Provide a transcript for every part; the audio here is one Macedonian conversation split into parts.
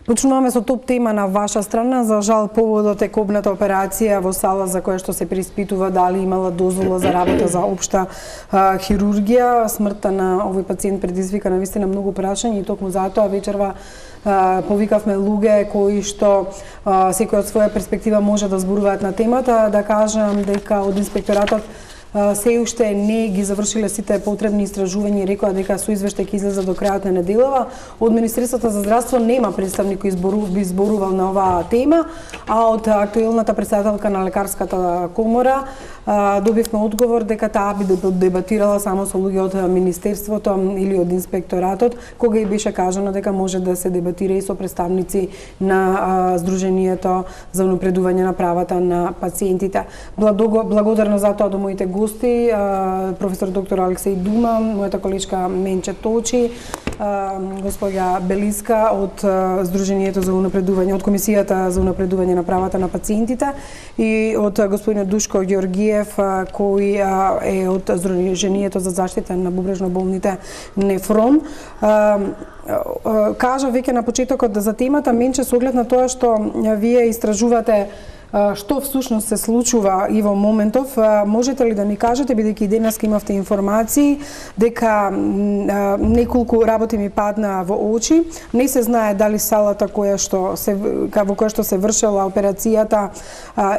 Почнуваме со топ тема на ваша страна. За жал, поводот е кобната операција во сала за која што се преиспитува дали имала дозвола за работа за општа хирургија. Смртта на овој пациент предизвика навистина многу прашања и токму затоа вечерва повикавме луѓе кои што секој од своја перспектива може да зборуваат на темата. Да кажам дека од инспекторатот се уште не ги завршиле сите потребни истражувања и рекоа дека со извештај ќе излезе до крајот на неделава. Од Министерството за здравство нема представник кој би зборувал на оваа тема, а од актуелната председателка на лекарската комора добивме одговор дека таа би дебатирала само со луѓе од Министерството или од инспекторатот, кога и беше кажано дека може да се дебатира и со представници на Сдруженијето за унапредување на правата на пациентите. Благодарна за тоа до моите гости, професор доктор Алексеј Дума, мојата колешка Менче Точи, господја Белиска од Сдруженијето за унапредување, од Комисијата за унапредување на правата на пациентите и од господинот Душко Ѓоргиев, кој е од Сдруженијето за заштита на бубрежно болните Нефрон. Кажа веќе на почетокот за темата, Менче, со оглед на тоа што вие истражувате што всушност се случува и во моментов, можете ли да ни кажете, бидејќи денеска имавте информации дека неколку работи ми падна во очи, не се знае дали салата во која што се вршела операцијата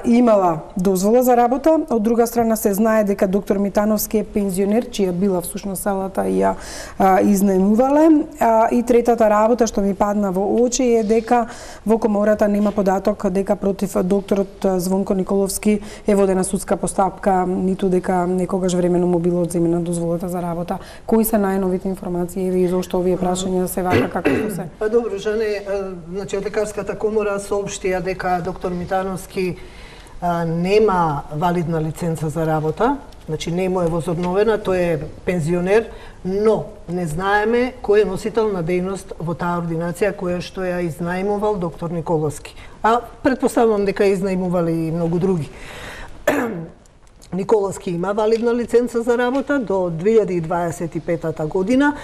имала дозвола за работа, од друга страна се знае дека доктор Митановски е пензионер, чија била всушност салата и ја изнаемувале, и третата работа што ми падна во очи е дека во комората нема податок дека против доктор Звонко Николовски е водена судска постапка, ниту дека некогаш времено му било одземена дозволата за работа. Кои се најновите информации и зошто овие прашања се вака како што се? Па добро, Жане, значи од лекарската комора соопштија дека доктор Митановски нема валидна лиценца за работа, значи не му е возобновена, тој е пензионер, но не знаеме кој е носител на дејност во таа ординација која што ја изнаемувал доктор Николовски. А претпоставувам дека изнаемували и многу други. Николовски има валидна лиценца за работа до 2025 година.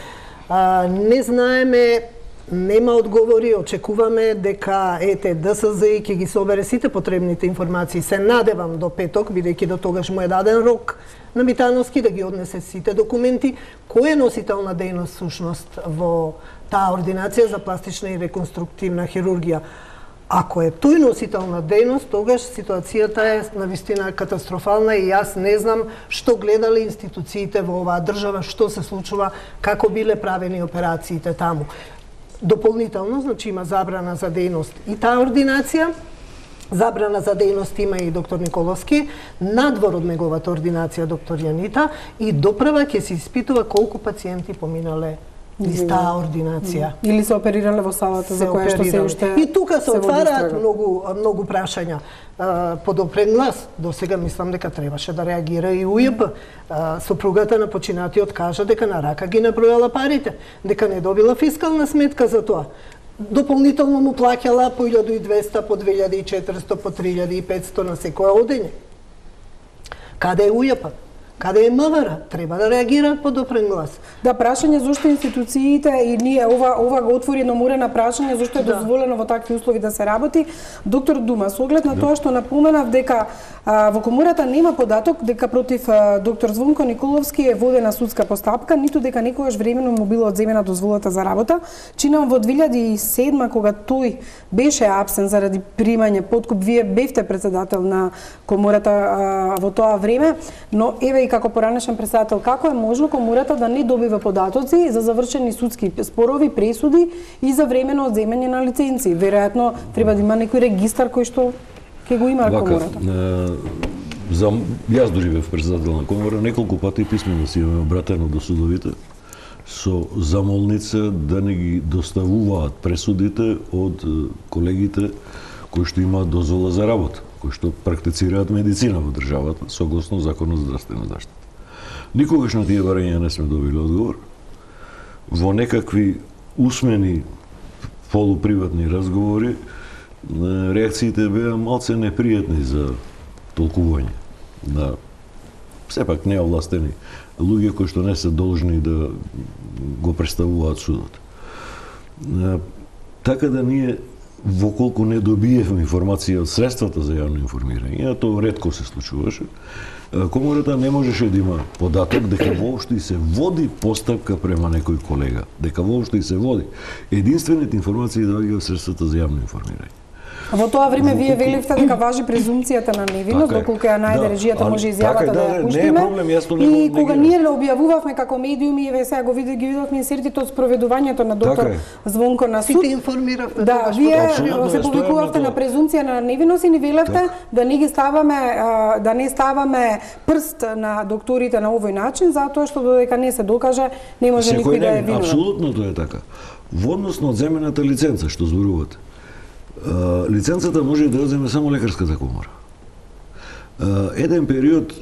Не знаеме, нема одговори, очекуваме дека ДСЗ ќе ги собере сите потребните информации. Се надевам до петок, бидејќи до тогаш му е даден рок на Митановски да ги однесе сите документи, кој е носител на дејност всушност во таа ординација за пластична и реконструктивна хирургија. Ако е тој носител на дејност, тогаш ситуацијата е навистина катастрофална и јас не знам што гледале институциите во оваа држава, што се случува, како биле правени операциите таму. Дополнително, значи има забрана за дејност и таа ординација, забрана за дејност има и доктор Николовски, надвор од неговата ординација доктор Јанита и доправа ќе се испитува колку пациенти поминале низ таа ординација. Или се оперирале во салата за која што се уште и тука се отвараат многу прашања. Подопрен глас, до сега мислам дека требаше да реагира и УЈП. Сопругата на починатиот кажа дека на рака ги набројала парите, дека не добила фискална сметка за тоа. Дополнително му плаќала по 1200, по 2400, по 3500 на секоја одење. Каде е УЈП? Каде е МВР? Треба да реагираат по допрен глас. Да, прашање зошто институциите и ние ова го отвори едно море на прашање зошто е дозволено во такви услови да се работи. Доктор Дума, со оглед на тоа што напоменав дека во комората нема податок дека против доктор Звонко Николовски е водена судска постапка, ниту дека некогаш времено му било одземена дозволата за работа. Чинам во 2007 кога тој беше апсен заради примање подкуп, вие бевте председател на комората во тоа време, но еве и како поранешен председател, како е можно комората да не добива податоци за завршени судски спорови, пресуди и за времено одземање на лиценци? Веројатно треба да има некој регистар кој што ќе го има комората. Јас дори бев председател на комора, неколку пати писмено си имаме обратено до судовите со замолница да не ги доставуваат пресудите од колегите кои што имаат дозвола за работа, кои што практицираат медицина во државата согласно Законот за здравствена заштита. Никогаш на тие барања не сме добили одговор. Во некакви усмени полуприватни разговори реакциите беа малце непријатни за толкување на сепак неовластени луѓе кои што не се должни да го представуваат судот. Така да ние воколку не добиевме информација од средствата за јавно информирање, а тоа ретко се случуваше, Комората не можеше да има податок дека воопшто и се води постапка према некој колега, дека воопшто и се води. Единствените информации доаѓаат од средствата за јавно информирање. Во тоа време вие велевте дека важи презумпцијата на невиност, доколку ја најде режијата може изјавата да ја пуштиме. И кога ние објавувавме како медиуми, еве сега ги видовме инсертите од спроведувањето на доктор Звонко на суд. Ти информиравте. Да, вие се публикувавте на презумпција на невиност и ни велевте да не ги ставаме, да не ставаме прст на докторите на овој начин, затоа што додека не се докаже, не може никој да е виновен. Апсолутно тоа е така. Во однос на одземената лиценца што зборувате, лиценцата може да ја земе само лекарската комора. Еден период,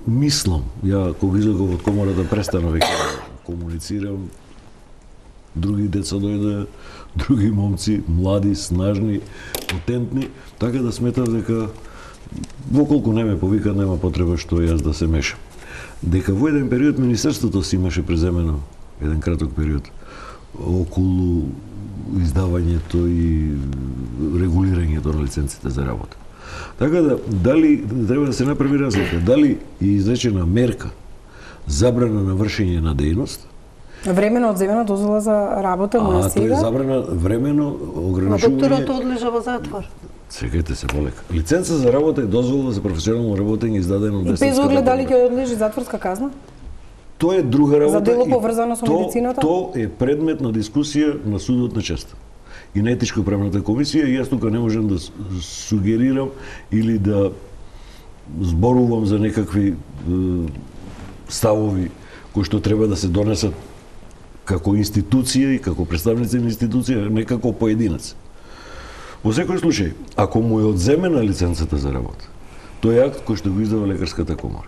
мислам, ја кога излегов од комората престанав веќе да комуницирам, други деца дојде, други момци, млади, снажни, потентни, така да сметав дека воколку не ме повикат, нема потреба што јас да се мешам. Дека во еден период Министерството си имаше преземено, еден краток период, околу издавањето и регулирањето на лиценците за работа. Така да, дали треба да се направи разлика, дали е изречена мерка забрана на вршење на дејност, времено одземена дозвола за работа му е сега. Тоа е забрана времено ограничување. Докторот одлежа во затвор. Чекајте се полека. Лиценца за работа е дозвола за професионално работење издадена од Без оглед дали ќе одлежи затворска казна? Тоа е друга работа. За дело поврзано со медицината? Тоа е предмет на дискусија на судот на честа и на етичко-правната комисија, и јас тука не можам да сугерирам или да зборувам за некакви ставови кои што треба да се донесат како институција и како представници на институција, не како поединец. Во секој случај, ако му е одземена лиценцата за работа, тоа е акт кој што го издава лекарската комора.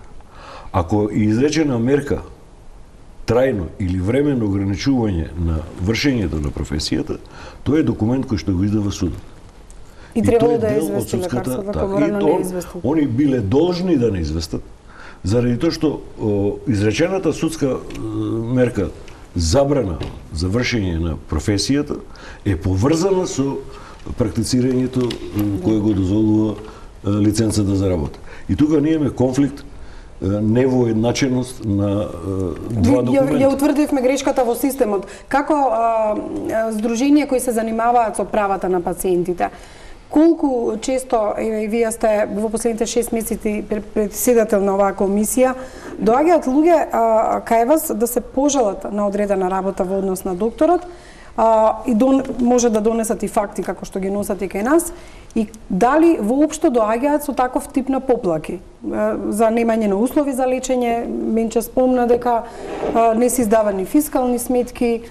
Ако е изречена мерка трајно или временно ограничување на вршењето на професијата, тоа е документ кој што го издава судот. И требало да извести лекарската комора, но не известат. Они биле должни да не известат, заради тоа што изречената судска мерка забрана за вршење на професијата е поврзана со практицирањето кое го дозволува лиценцата за работа. И тука ние имаме конфликт, невоедначеност на два документа. Ја утврдивме грешката во системот. Како здружение кои се занимаваат со правата на пациентите, колку често, вие сте во последните 6 месеци председател на оваа комисија, доаѓаат луѓе кај вас да се пожалат на одредена работа во однос на докторот, и може да донесат и факти како што ги носат и кај нас, и дали воопшто доаѓаат со таков тип на поплаки за немање на услови за лечење. Менче спомна дека не се издавани фискални сметки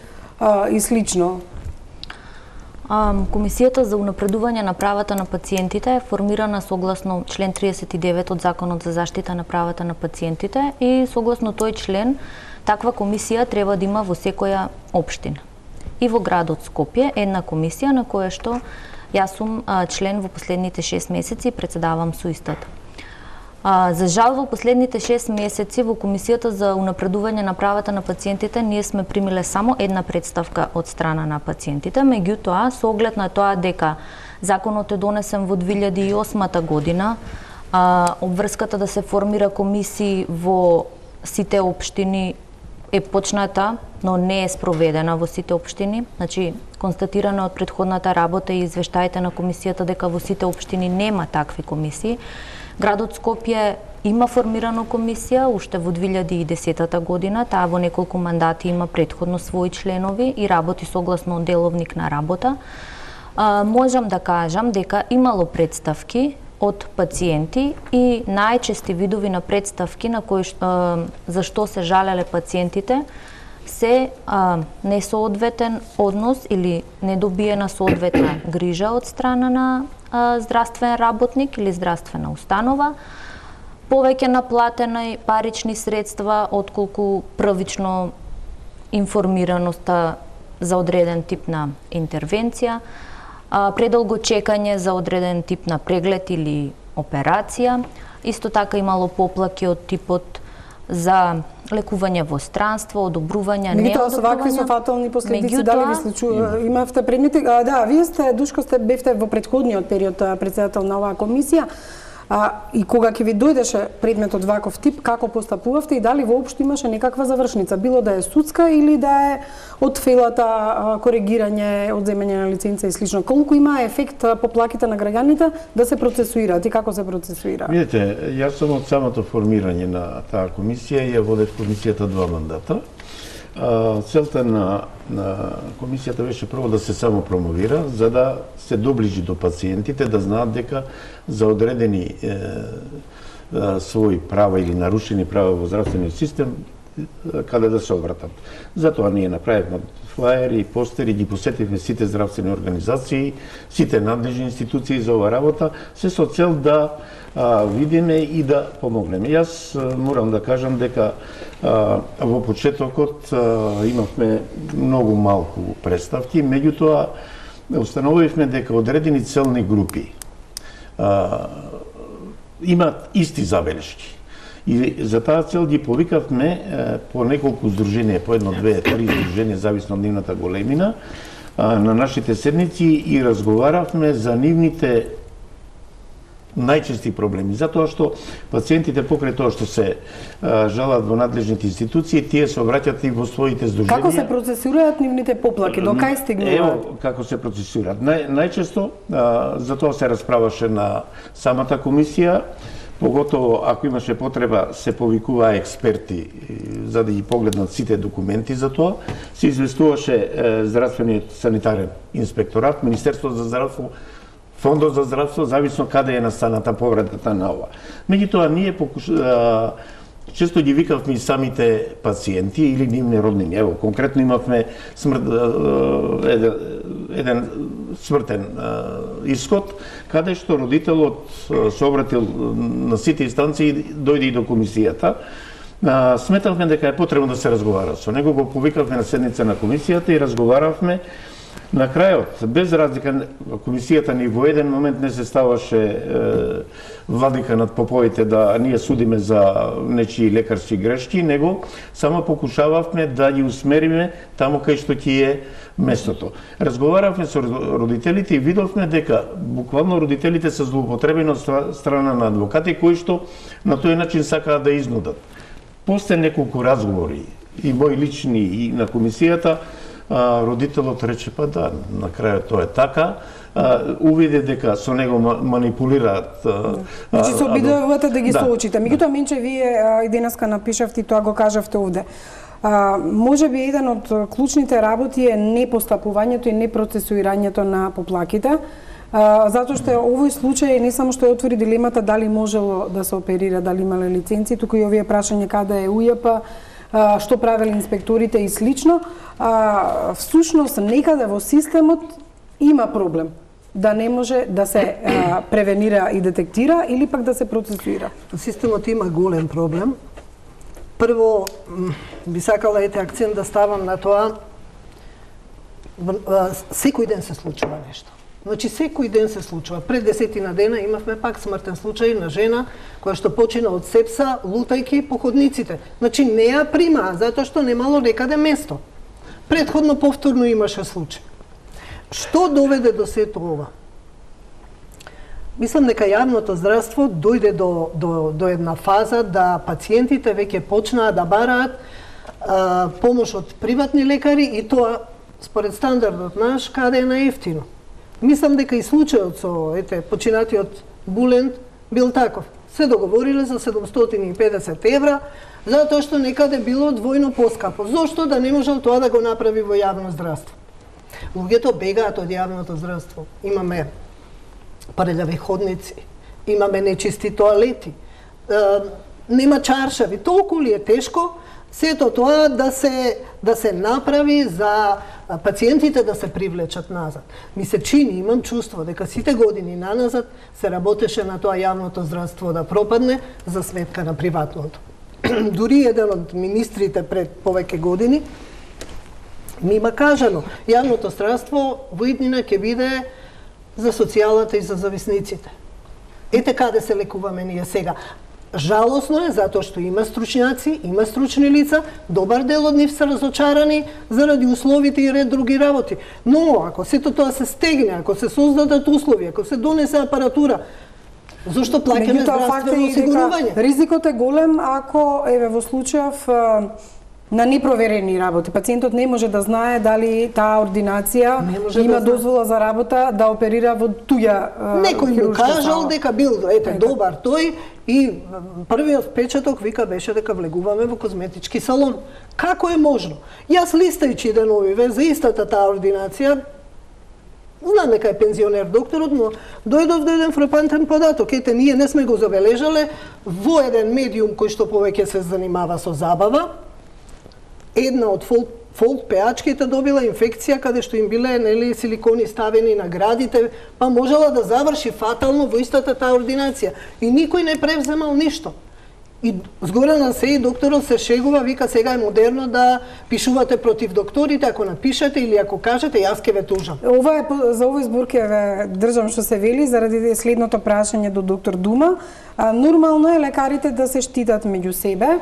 и слично. Комисијата за унапредување на правата на пациентите е формирана согласно член 39 од Законот за заштита на правата на пациентите, и согласно тој член таква комисија треба да има во секоја општина. И во градот Скопје една комисија на која што јас сум член во последните 6 месеци и председавам со истата. За жал, во последните 6 месеци во Комисијата за унапредување на правата на пациентите ние сме примиле само една представка од страна на пациентите, меѓутоа со оглед на тоа дека законот е донесен во 2008 година, обврската да се формира комисии во сите општини е почната, но не е спроведена во сите општини. Значи, констатирано од претходната работа и извештаите на комисијата дека во сите општини нема такви комисии. Градот Скопје има формирано комисија уште во 2010 година, таа во неколку мандати има претходно своји членови и работи согласно деловник на работа. Можам да кажам дека имало представки од пациенти и најчести видови на представки на кои за што се жалеле пациентите се несоодветен однос или недобиена соодветна грижа од страна на здравствен работник или здравствена установа, повеќе наплатени парични средства отколку првично информираноста за одреден тип на интервенција, предолго чекање за одреден тип на преглед или операција. Исто така имало поплаки од типот за лекување во странство, одобрување, неодобрување. Со вакви со фатални последици, дали ви случува? Имавте предмети? Да, вие сте, Душко, бевте во претходниот период председател на оваа комисија. И кога ќе ви дојдеше предметот ваков тип, како постапувавте и дали воопшто имаше некаква завршница, било да е судска или да е од фелата коригирање, одземање на лиценца и слично. Колку има ефект по плаките на граѓаните да се процесуираат и како се процесуираат? Видете, јас сум од самото формирање на таа комисија и ја водев комисијата 2 мандата. Целта на комисијата беше прво да се само промовира, за да се доближи до пациентите, да знаат дека за одредени своји права или нарушени права во здравствениот систем, каде да се обратат. Затоа ние направивме флаери, постери, ги посетивме сите здравствени организации, сите надлежни институции за оваа работа, се со цел да видиме и да помогнеме. Јас морам да кажам дека во почетокот имавме многу малку представки, меѓутоа установивме дека одредени целни групи имаат исти забелешки. И за таа цел ги повикавме по неколку здруженија, по 1, 2, 3 здруженија, зависно од нивната големина, на нашите седници и разговаравме за нивните најчести проблеми, затоа што пациентите покрај тоа што се жалат во надлежните институции, тие се обраќаат и во своите здруженија. Како се процесираат нивните поплаки? До кај стигнуваат? Ево како се процесираат. Најчесто за тоа се расправаше на самата комисија, поготово ако имаше потреба се повикуваа експерти за да ги погледнат сите документи за тоа, се известуваше здравствениот санитарен инспекторат, Министерството за здравство, Фондот за здравство, зависно каде е настаната повредата на ова. Меѓутоа, ние често ги викавме и самите пациенти или нивни роднини. Ево, конкретно имавме еден смртен исход, каде што родителот се обратил на сите инстанции, дојде и до комисијата. Сметавме дека е потребно да се разговара со него, го повикавме на седница на комисијата и разговаравме. На крајот, без разлика, комисијата ни во еден момент не се ставаше владика над поповите да ние судиме за нечии лекарски грешки, него само покушававме да ги усмериме таму кај што ќе е местото. Разговаравме со родителите и видовме дека буквално родителите се злоупотребени од страна на адвокати кои што на тој начин сакаат да изнудат. После неколку разговори и мои лични и на комисијата, родителот рече па да, на крајот тоа е така, увиде дека со него манипулираат. Значи се обидувате да ги соочите. Меѓутоа, Минче, вие и денеска напишавте и тоа го кажавте овде. Може би еден од клучните работи е непостапувањето и непроцесуирањето на поплаките, затоа што овој случај не само што ја отвори дилемата дали можело да се оперира, дали имале лиценци, туку и овие прашање каде е УЈП, што правеле инспекторите и слично. Всушност, некаде во системот има проблем да не може да се превенира и детектира или пак да се процесуира. Системот има голем проблем. Прво, би сакала акцент да ставам на тоа, секој ден се случува нешто. Значи, секој ден се случува. Пред 10 дена имавме пак смртен случај на жена која што почина од сепса, лутајки по ходниците. Значи, не ја примаа, затоа што немало некаде место. Предходно повторно имаше случај. Што доведе до сето ова? Мислам дека јавното здравство дојде до една фаза да пациентите веќе почнаа да бараат помош од приватни лекари и тоа според стандардот наш каде е наевтино. Мислам дека и случајот со починатиот Булент бил таков. Се договориле за 750 евра, затоа што некаде било двојно поскапо. Зошто да не можел тоа да го направи во јавно здравство? Луѓето бегаат од јавното здравство. Имаме прљави ходници, имаме нечисти тоалети, нема чаршави. Толку ли е тешко сето тоа да се направи за пациентите да се привлечат назад? Ми се чини, имам чувство дека сите години наназад се работеше на тоа јавното здравство да пропадне за сметка на приватното. Дури еден од министрите пред повеќе години ми има кажано, јавното здравство во иднина ќе биде за социјалата и за зависниците. Ете каде се лекуваме ние сега. Жалосно е затоа што има стручњаци, има стручни лица, добар дел од нив се разочарани заради условите и ред други работи. Но ако сето тоа се стегне, ако се создадат услови, ако се донесе апаратура, зошто плаќаме здравствено осигурување? Ризикот е голем ако во случајов на непроверени работи. Пациентот не може да знае дали таа ординација има дозвола за работа да оперира во туѓа некој му кажал дека бил добар тој и првиот печаток вика беше дека влегуваме во козметички салон. Како е можно? Јас листајќи деновиве за истата таа ординација, знам дека е пензионер докторот, но дојдов до еден фрапантен податок. Ете, ние не сме го забележале во еден медиум кој што повеќе се занимава со забава. Една од фолк пеачките добила инфекција каде што им биле силикони ставени на градите, па можела да заврши фатално во истата таа ординација. И никој не превземал ништо. И згоре на се и докторот се шегува, вика сега е модерно да пишувате против докторите, ако напишете или ако кажете, јас ќе ве тужам. За овој збор ќе ве држам што се вели заради следното прашање до доктор Дума. Нормално е лекарите да се штитат меѓу себе.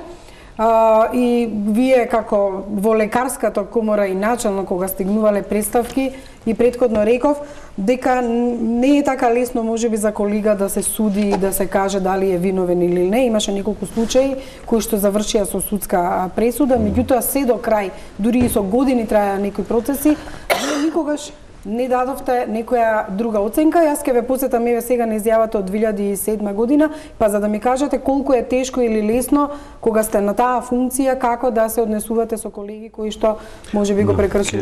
И вие како во лекарската комора и начално кога стигнувале представки и претходно реков дека не е така лесно можеби за колега да се суди и да се каже дали е виновен или не. Имаше неколку случаи кои што завршија со судска пресуда, меѓутоа се до крај, дури и со години траја некои процеси, вие никогаш не дадовте некоја друга оценка. Јас ќе ве посетам сега на изјавата од 2007 година, па за да ми кажете колку е тешко или лесно кога сте на таа функција, како да се однесувате со колеги кои што можеби го прекршиле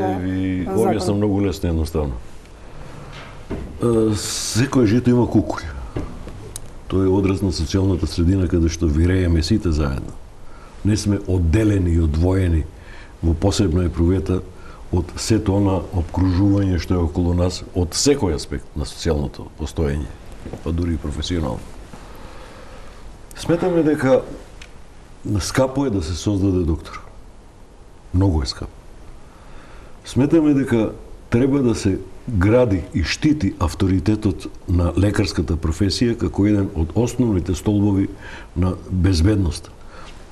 законот. Ова е многу лесно едноставно. Секој жито има кукуљ. Тоа е одраз на социјалната средина каде што вирееме сите заедно. Не сме одделени и одвоени во посебна епрувета од сето она обкружување што е околу нас, од секој аспект на социјалното постоење, па дури и професионално. Сметаме дека скапо е да се создаде доктор. Многу е скапо. Сметаме дека треба да се гради и штити авторитетот на лекарската професија како еден од основните столбови на безбедност.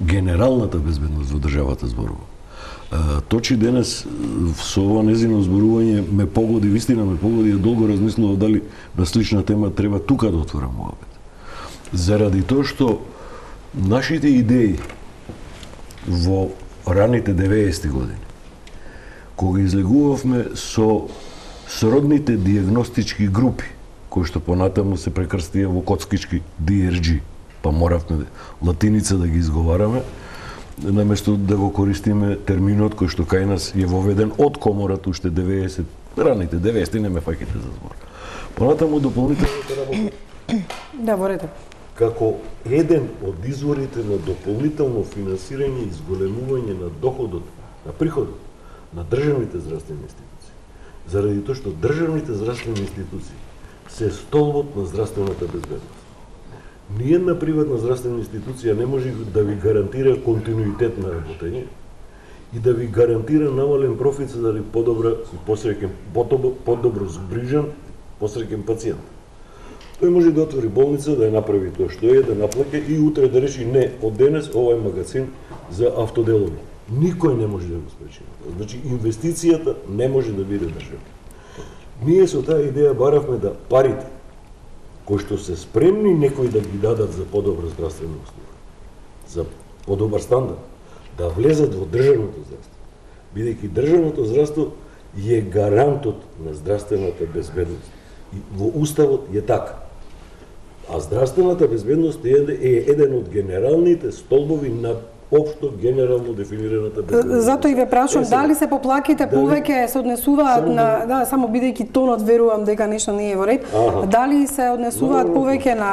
Генералната безбедност во државата зборува. Точи денес со ова незино зборување ме погоди, вистина ме погоди, долго размислував дали на слична тема треба тука да отворам муабет. Заради тоа што нашите идеи во раните 90-ти години, кога излегувавме со сродните диагностички групи, кои што понатаму се прекрстија во коцкички DRG, па моравме латиница да ги изговараме, наместо да го користиме терминот кој што кај нас е воведен од комората уште 90, раните 90, не ме фаќате за збор. Понатаму дополнителната работа. Да, ворете. Како еден од изворите на дополнително финансирање и зголемување на доходот, на приходот на државните здравствени институции. Заради тоа што државните здравствени институции се столбот на здравствената безбедност. Ниедна приватна здравствена институција не може да ви гарантира континуитет на работење и да ви гарантира намален профит за да ви подобро згрижан, посреќен пациент. Тој може да отвори болница, да ја направи тоа што е, да наплаќа и утре да реши не, од денес ова е магазин за автоделови. Никој не може да го спречи. Значи инвестицијата не може да биде државна. Ние со таа идеја баравме да парите кои што се спремни некои да ги дадат за подобра здравствена услуга, за подобар стандард, да влезат во државното здравство. Бидејќи државното здравство е гарантот на здравствената безбедност. И во Уставот е така. А здравствената безбедност е еден од генералните столбови на општо генерално дефинираната безбедност. Затоа и ве прашувам дали се поплаките повеќе се однесуваат на само бидејќи тонот верувам дека нешто не е во ред, дали се однесуваат повеќе на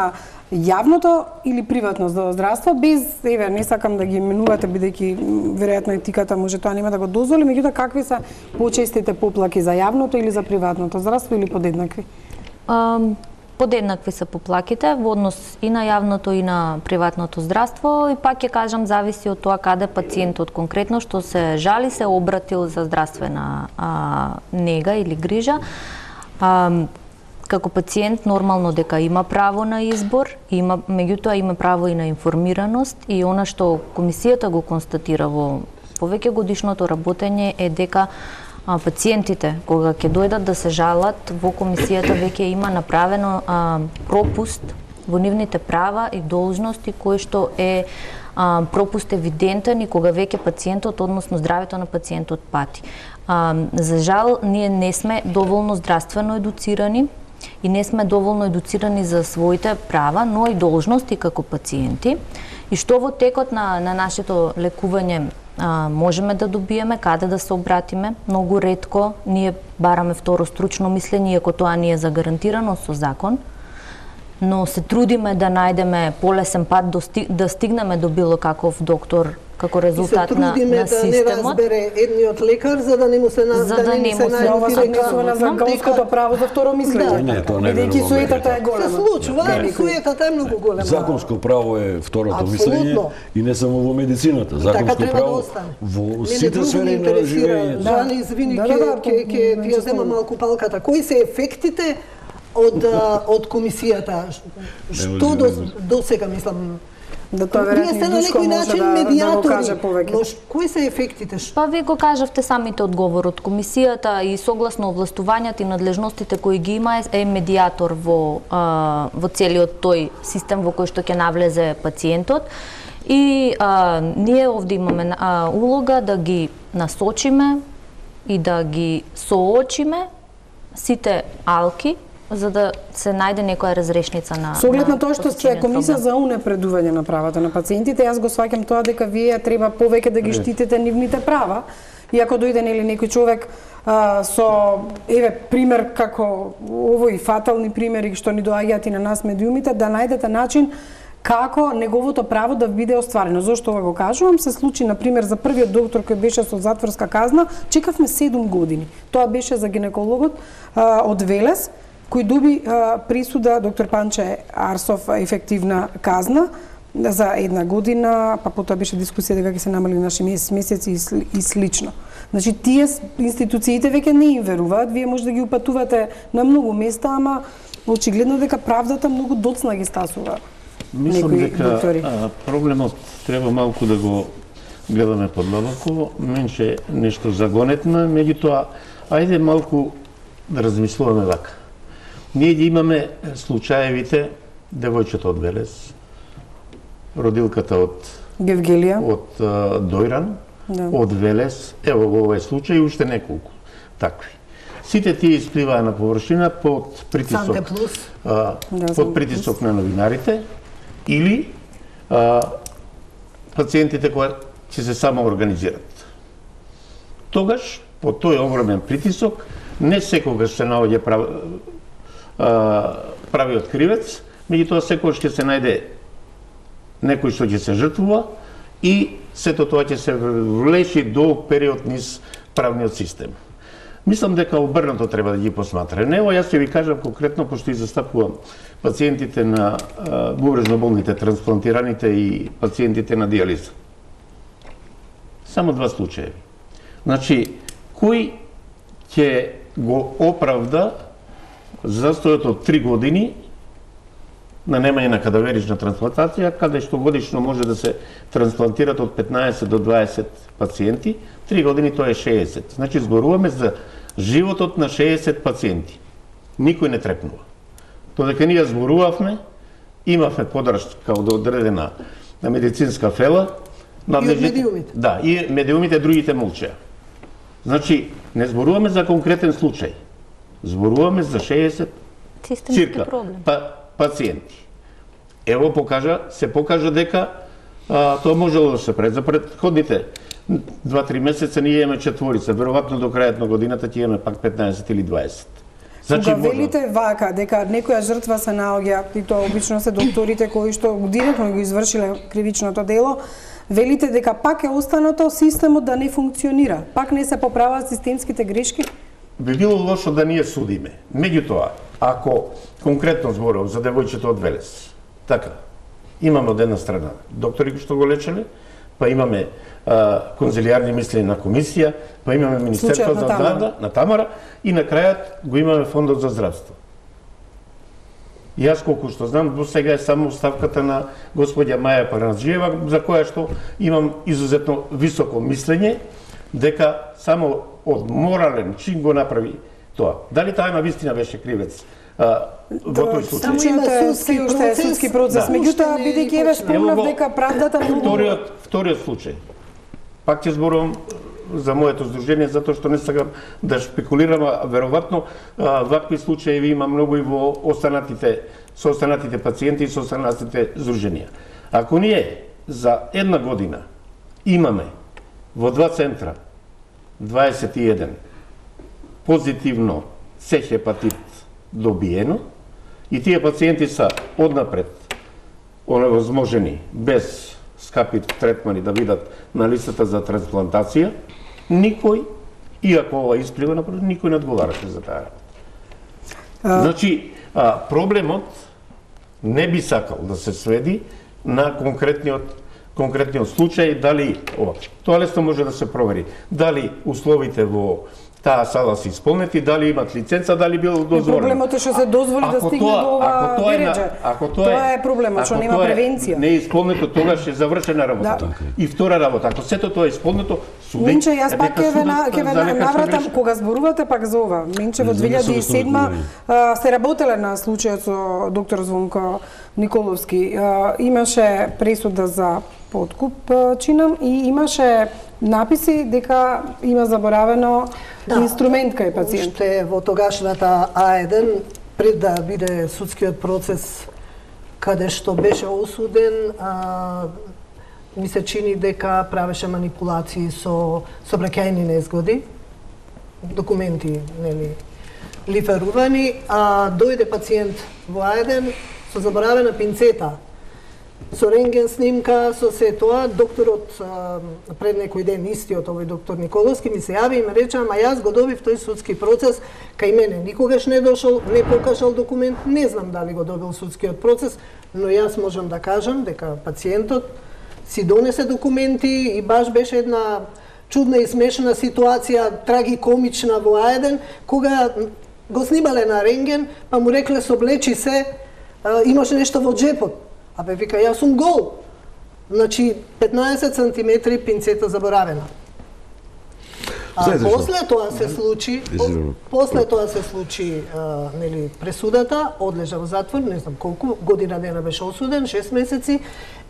јавното или приватно здравство, без не сакам да ги именувате бидејќи веројатно етиката може тоа нема да го дозволи, меѓутоа какви се почестите поплаки за јавното или за приватното здравство или подеднакви? Подеднакви се поплаките во однос и на јавното и на приватното здравство и пак ќе кажам зависи од тоа каде пациентот конкретно што се жали се обратил за здравствена нега или грижа. како пациент нормално дека има право на избор, меѓутоа има право и на информираност, и она што комисијата го констатира во повеќе годишното работење е дека пациентите, кога ќе дојдат да се жалат, во комисијата веќе има направено пропуст во нивните права и должности, кој што е пропуст евидентен и кога веќе пациентот, односно здравето на пациентот пати. За жал, ние не сме доволно здравствено едуцирани и не сме доволно едуцирани за своите права, но и должности како пациенти. И што во текот на нашето лекување можеме да добиеме, каде да се обратиме. Многу ретко ние бараме второ стручно мислење, иако тоа ни е загарантирано со закон, но се трудиме да најдеме полесен пат да стигнеме до било каков доктор како резултат на системот. И се трудиме да не разбере едниот лекар за да не му се најде. Ова се однесува на законското право за второ мислење. Не, тоа не е бидејќи суетата е голема. Се случува, суетата е многу голема. Законско право е второто мислење и не само во медицината. Законско право во сите сфери на живењето. Жани, извини, ќе ти ја зема малку палката. Кои се ефектите од комисијата? Што до сега мислам? Да тоа веројатно и Душко може да го каже повеќе. Но кои се ефектите? Па вие го кажавте самите одговор од комисијата и согласно овластувањата и надлежностите кои ги има е медијатор во целиот тој систем во кој што ќе навлезе пациентот. И ние овде имаме улога да ги насочиме и да ги соочиме сите алки за да се најде некоја разрешница на Со оглед на тоа што сте комисија за унапредување на правата на пациентите, јас го сваќам тоа дека вие треба повеќе да ги штитите нивните права. И ако дојде нели некој човек со пример како овој фатални примери што ни доаѓаат и на нас медиумите, да најдете начин како неговото право да биде остварено. Зошто ова го кажувам? Се случи на пример за првиот доктор кој беше со затворска казна, чекавме 7 години. Тоа беше за гинекологот од Велес, кој доби присуда, доктор Панче Арсов, ефективна казна за 1 година, па потоа беше дискусија дека ќе се намали на 6 месеци и слично. Значи, тие институциите веќе не им веруваат, вие може да ги упатувате на многу места, ама очигледно дека правдата многу доцна ги стасува. Мислам дека проблемот треба малку да го гледаме подлабоко, менше нешто загонетно, меѓутоа, ајде малку да размислуваме вака. Ние ги имаме случаевите, девојчето од Велес, родилката од Гевгелија, од Дојран, од Велес, ево во овој случај уште неколку такви. Сите тие испливаа на површина под притисок, под притисок на новинарите или пациентите кои ќе се самоорганизират. Тогаш, под тој огромен притисок, не секогаш се наоѓа правиот кривец, меѓутоа секогаш ќе се најде некој што ќе се жртвува и сето тоа ќе се влечи до период низ правниот систем. Мислам дека обрнато треба да ги посматра. Ево, јас ќе ви кажам конкретно, пошто и застапувам пациентите на бубрежно болните, трансплантираните и пациентите на диализа. Само 2 случаи. Значи, кој ќе го оправда застојот од 3 години на немање на кадаверична трансплантација, каде што годишно може да се трансплантират од 15 до 20 пациенти, 3 години тоа е 60. Значи, зборуваме за животот на 60 пациенти. Никој не трепнува. Додека ние зборувавме, имавме подршка од одредена медицинска фела, и од медиумите. Да, и медиумите другите молчеа. Значи, не зборуваме за конкретен случај. Зборуваме за 60 цирка пациенти. Ево се покажа дека тоа можело да се прави. За предходните 2-3 месеца ние имаме 4, веројатно до крајот на годината ќе имаме пак 15 или 20. Значи, велите вака, дека некоја жртва се наоѓа, и тоа обично се докторите кои што директно го извршиле кривичното дело, велите дека пак е останато системот да не функционира, пак не се поправаат системските грешки? Би било лошо да ние судиме. Меѓутоа, ако конкретно зборувам за девојчето од Велес, така, имаме од една страна доктори кои што го лечеле, па имаме конзилијарни мислења на комисија, па имаме Министерство за здравје на Тамара и на крајот го имаме Фондот за здравство. Јас колку што знам, до сега е само ставката на господја Маја Паранджиева, за која што имам изузетно високо мислење, дека само од морален чин го направи тоа. Дали таа на вистина беше кривец во тој случај? Случајот е судски процес, меѓутоа бидејќи еве спомнав дека правдата Вториот случај. Пак ќе зборувам за моето здружение, затоа што не сакам да шпекулирам, веројатно вакви случаи има многу и во со останатите пациенти и со останатите здруженија. Ако ние за една година имаме во 2 центра 21 позитивно С хепатит добиено и тие пациенти се однапред оневозможени без скапи третмани да видат на листата за трансплантација, никој, иако ова исплива напред, никој не одговараше за таа работа. Значи, проблемот не би сакал да се сведи на конкретниот случај, дали ова. Тоа лесно може да се провери. Дали условите во таа сала се исполнети, дали имат лиценца, дали бил дозволено. Проблемот е што се дозволи да стигне до ова дереđе. Тоа е проблемот, што нема превенција. Не е исполнето, тогаш е завршена работа. И втора работа, ако сето тоа е исполнето, судење... Минче, јас пак ќе ве навратам, кога зборувате пак за ова. Минче, во 2007 се работеле на случајот со доктор Звонко Николовски. Имаше пресуда за подкуп, чинам, и имаше написи дека има заборавено инструмент кај пациент. Уште во тогашната А1, пред да биде судскиот процес каде што беше осуден, ми се чини дека правеше манипулации со сообраќајни незгоди, документи, нели, лиферувани, дојде пациент во А1 со заборавена пинцета, со рентген снимка, со се тоа. Докторот пред некој ден, истиот овој доктор Николовски, ми се јави и ме рече, ама јас го добив тој судски процес, кај мене никогаш не дошол, не покажал документ, не знам дали го добил судскиот процес, но јас можам да кажам дека пациентот си донесе документи и баш беше една чудна и смешна ситуација, трагикомична во А1, кога го снимале на рентген, па му рекле соблечи се, имаш нешто во джепот. Абе, вика, јас сум гол. Значи, 15 сантиметри пинцета заборавена. После тоа се случи, нели, пресудата, одлежа во затвор, не знам колку, година дена беше осуден, 6 месеци,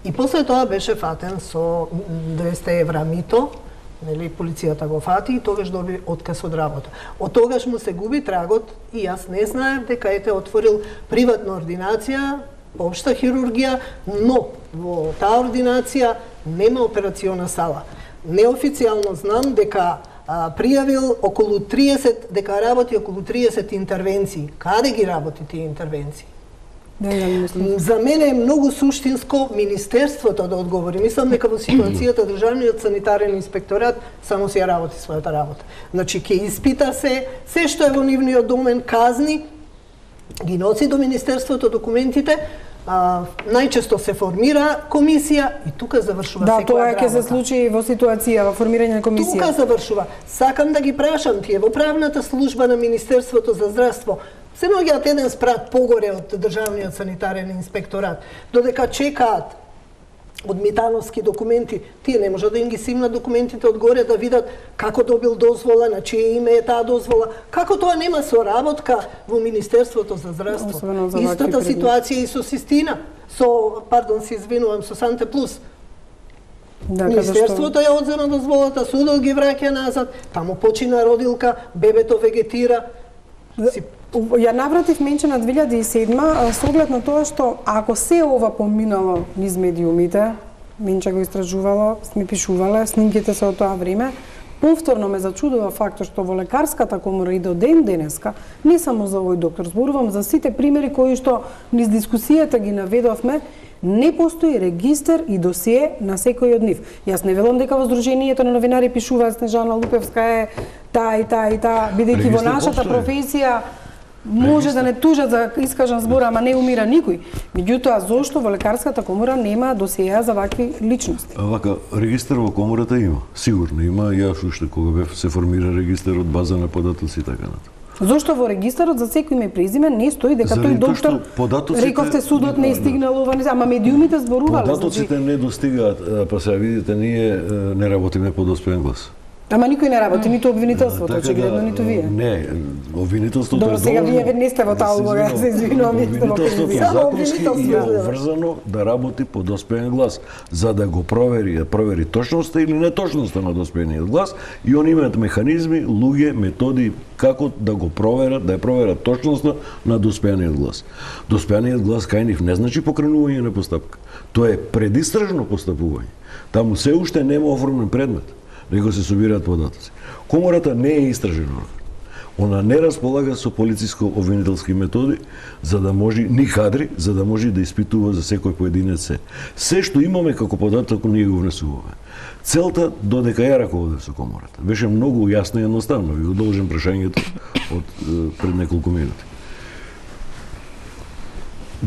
и после тоа беше фатен со 200 евра мито, нели, полицијата го фати и тогаш доби отказ од работа. Од тогаш му се губи трагот и јас не знаев дека ете отворил приватна ординација, општа хирургија, но во таа ординација нема операциона сала. Неофицијално знам дека пријавил околу 30, дека работи околу 30 интервенции. Каде ги работи тие интервенции? За мене е многу суштинско Министерството да одговори. Мислам дека во ситуацијата Државниот санитарен инспекторат само си ја работи својата работа. Значи, ќе испита се што е во нивниот домен, казни, ги носи до Министерството документите, најчесто се формира комисија и тука завршува секоја работа. Да, тоа ќе се случи во ситуација, во формирање на комисија. Тука завршува. Сакам да ги прашам тие во правната служба на Министерството за здравство, се наоѓаат еден спрат погоре од Државниот санитарен инспекторат, додека чекаат од митановски документи, тие не можат да им ги симнат документите одгоре да видат како добил дозвола, на чие име е таа дозвола, како тоа нема соработка во Министерството за здравство. Истата ситуација и со Систина, се извинувам, со Санте Плюс. Министерството ја одзема дозволата, судот ги враќа назад, таму почина родилка, бебето вегетира. Ја навратив Менче на 2007 со оглед на тоа што ако се ова поминало низ медиумите, Менче го истражувало, сме пишувале, снимките се од тоа време, повторно ме зачудува фактот што во лекарската комора и до ден денеска, не само за овој доктор, зборувам за сите примери кои што низ дискусијата ги наведовме, не постои регистар и досие на секој од нив. Јас не велам дека во Сдруженијето на новинари пишува Снежана Лупевска е таа и таа и таа, бидејќи во нашата професија може да не тужат за искажан збор, ама не умира никој. Меѓутоа, зошто во лекарската комора нема досиеа за вакви личности? Вака, регистар во комората има, сигурно има. Јас уште кога бев се формира регистар од база на податоци и така натаму. Зошто во регистарот за секој име и презиме не стои дека тој доктор рековте судот не е стигнал ова, ама медиумите зборувале. Податоците не достигаат, па сега видите, ние не работиме по доспоен глас. Ама никој не работи, ниту обвинителството, очигледно, ниту вие. Не, обвинителството е сега вие не сте во таа улога, се извинувам, вие сте во криза. Законски е обврзано да работи по доспоен глас, за да го провери точноста или неточноста на доспоениот глас, и они имаат механизми, луѓе, методи како да го проверат, да ја проверат точноста на доспоениот глас. Доспоениот глас кај нив не значи покренување на постапка. Тоа е предистражно постапување. Таму се уште нема оформен предмет, него се собираат податоци. Комората не е истражен орган. Она не располага со полициско-обвинителски методи за да може ни кадри, за да може да испитува за секој поединец се. Се што имаме како податок ние го внесуваме. Целта додека ја раководев со комората беше многу јасна и едноставна. Ви одолжам прашањето од пред неколку минути.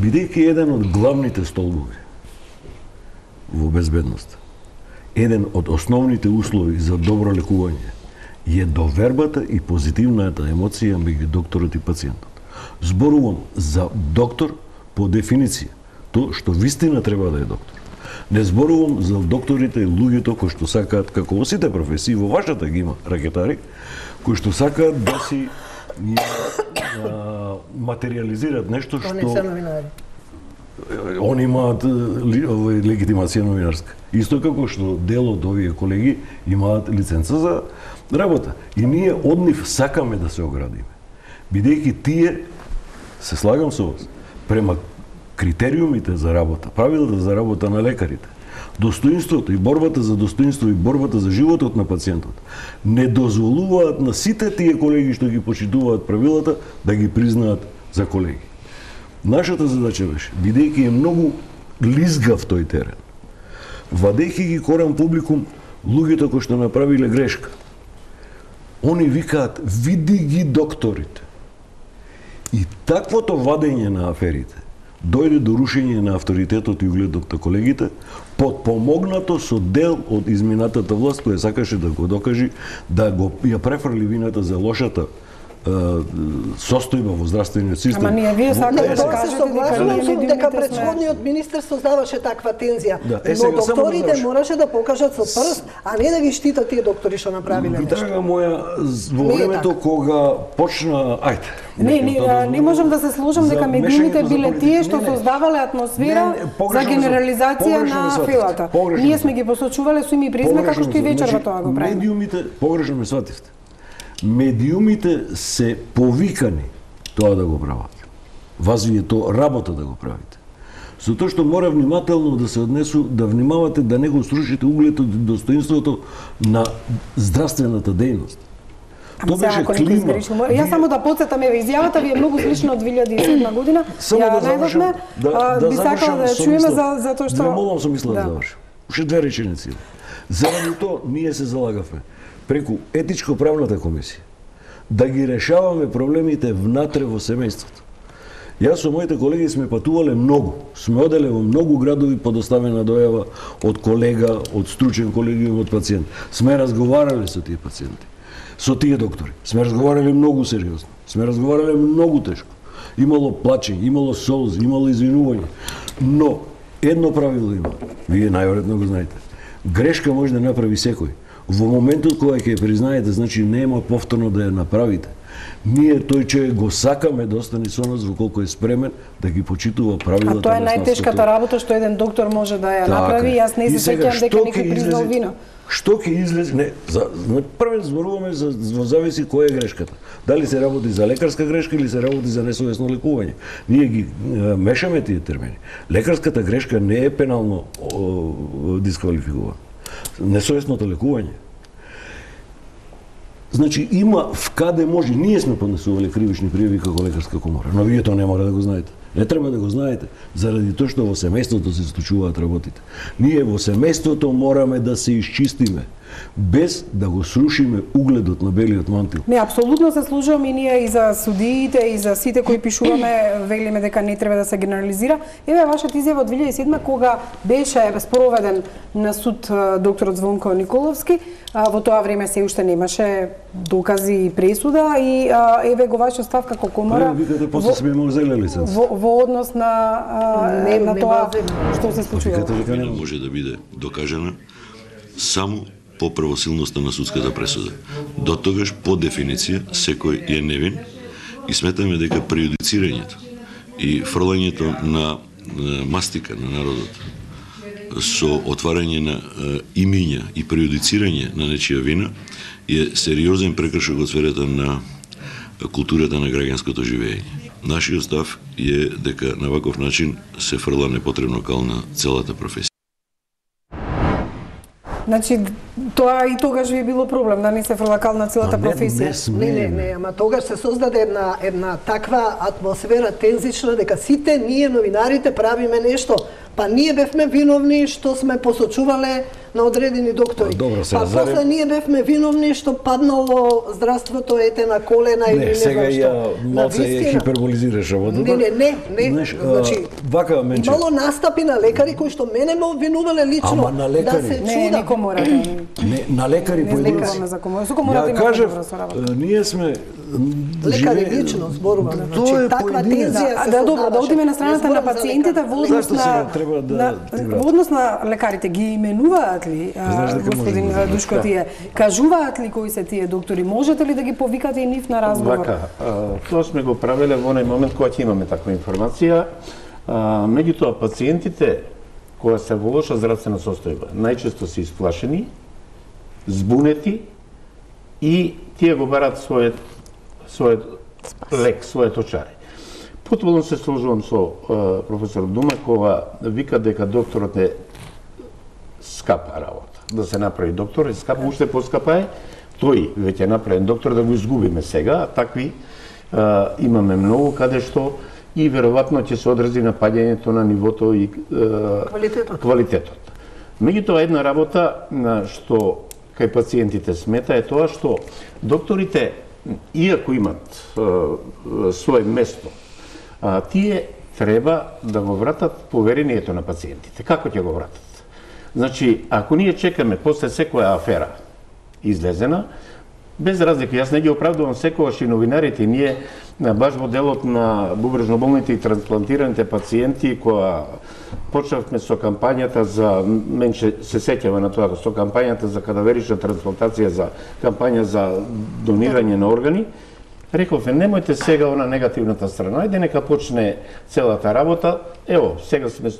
Бидејќи еден од главните столбови во безбедноста, еден од основните услови за добро лекување е довербата и позитивната емоција меѓу докторот и пациентот. Зборувам за доктор по дефиниција, тоа што вистина треба да е доктор. Не зборувам за докторите и луѓето кои што сакаат, како во сите професии, во вашата ги има ракетари, кои што сакаат да си материализираат нешто што... Они се новинари. Они имаат легитимација новинарска. Исто како што дел од овие колеги имаат лиценца за работа. И ние од нив сакаме да се оградиме. Бидејќи тие, се слагам со вас, према критериумите за работа, правилата за работа на лекарите, достоинството и борбата за достоинство и борбата за животот на пациентот не дозволуваат на сите тие колеги што ги почитуваат правилата да ги признаат за колеги. Нашата задача беше, бидејќи е многу лизгав тој терен, вадејќи ги корам публикум луѓето кои што направиле грешка, они викаат, види ги докторите. И таквото вадење на аферите дојде до рушење на авторитетот и угледот на колегите, подпомогнато со дел од изминатата власт која сакаше да го докажи, да го ја префрли вината за лошата состојба во здравствениот систем. Ама ние вие сакате да кажете дека претходниот министер создаваше таква тензија, но докторите мораше да покажат со прст, а не да ги штитат тие доктори што направиле нешто. Драга моја, во времето кога почна, не можам да се сложам дека медиумите биле тие што создавале атмосфера за генерализација на аферата. Ние сме ги посочувале со име и презиме како што и вечерва тоа го правиме. Медиумите, погрешно ме свативте. Медиумите се повикани тоа да го прават. Вас ви е тоа работа да го правите. За тоа што мора внимателно да се однесу, да внимавате да не го срушите угледот и достоинството на здравствената дејност. Тоа беше клима. Јас само да потсетам, еве изјавата ви е многу слична од 2007 година. Ја најдовме, би сакала да ја чуеме за тоа што... Да молам со мисла да завршим. Уште две реченици. Заради тоа ние се залагавме преку етичко-правната комисија да ги решаваме проблемите внатре во семејството. Јас со моите колеги сме патувале многу, сме оделе во многу градови подоставена дојава од колега, од стручен колегиум, од пациент. Сме разговарале со тие пациенти, со тие доктори. Сме разговарале многу сериозно, сме разговарале многу тешко. Имало плачење, имало солзи, имало извинување. Но едно правило има, вие најверојатно го знаете. Грешка може да направи секој. Во моментот кога ќе ја признаете, значи нема повторно да ја направите. Ние тој човек го сакаме да остане со нас во колку е спремен да ги почитува правилата. А тоа е најтешката работа што еден доктор може да ја направи. Јас не се сеќам дека некој признал вина. Што ќе излезе? Не, прво зборуваме за во зависи која е грешката. Дали се работи за лекарска грешка или се работи за несовесно лекување. Ние ги мешаме тие термини. Лекарската грешка не е пенално дисквалификувана. Несовесното лекување. Значи има вкаде може, ние сме поднесувале кривични пријави како лекарска комора, но вие тоа не мора да го знаете. Не треба да го знаете, заради тоа што во семејството се случуваат работите. Ние во семејството мораме да се исчистиме. без да го срушиме угледот на белиот мантил. Не, апсолутно се служувам и ние и за судиите и за сите кои пишуваме, велиме дека не треба да се генерализира. Еве вашата изјава од 2007 кога беше спроведен на суд докторот Звонко Николовски, во тоа време се уште немаше докази и пресуда и еве го вашата став како комора. Викате после сме имали зелена лиценца. Во однос на тоа што се случува. Вина може да биде докажана само по правосилноста на судската пресуда. До тогаш, по дефиниција, секој е невин и сметаме дека преюдицирањето и фрлањето на мастика на народот со отварање на имиња и преюдицирање на нечија вина е сериозен прекршок од сферата на културата на граѓанското живење. Нашиот став е дека на ваков начин се фрла непотребно кал на целата професија. Значи, тоа и тогаш ви е било проблем, да не се фрла кал на целата професија. Не, ама тогаш се создаде една таква атмосфера тензична дека сите ние новинарите правиме нешто. Па ние бевме виновни што сме посочувале на одредени доктори. После ние бевме виновни што паднало здравството ете на колена или не сега зашто. Малце ја хиперболизираш работата. Не. Значи, вака менче. Имало настапи на лекари кои што мене ме обвинувале лично. Ама на лекари. Да се Не, чудам. нико мора да... Не, на лекари поединци. за комора. Со комората има добра соработа. Ние сме Лекари лично зборуваме. Значи, таква тензија се добро, да одиме на страната на пациентите во однос во однос на лекарите. Ги именуваат ли, господин Душко, тие? Кажуваат ли кои се тие доктори? Можете ли да ги повикате и нив на разговор? Вака, тоа сме го правеле во оној момент кога ќе имаме таква информација. Меѓутоа, пациентите кои се во лоша здравствена состојба, најчесто се исплашени, збунети и тие го барат својот лек, својот очари. Потполно се сложувам со професор Дума кога вика дека докторот е скапа работа. Да се направи доктор е скапа, уште поскапа е. Тој веќе направен доктор, да го изгубиме сега, а такви имаме многу каде што и веројатно ќе се одрази на паѓањето на нивото и квалитетот. Меѓутоа, една работа што кај пациентите смета е тоа што докторите, иако имат свое место, тие треба да го вратат поверението на пациентите. Како ќе го вратат? Значи, ако ние чекаме после секоја афера излезена, без разлика, јас не ги оправдувам секогаш и новинарите, ние баш во делот на бубрежно болните и трансплантираните пациенти, која почнавме со кампањата за, мен се сеќава на тоа, со кампањата за кадаверична трансплантација, за кампања за донирање на органи, рековме, немојте сега на негативната страна, ајде нека почне целата работа. Ево, сега сме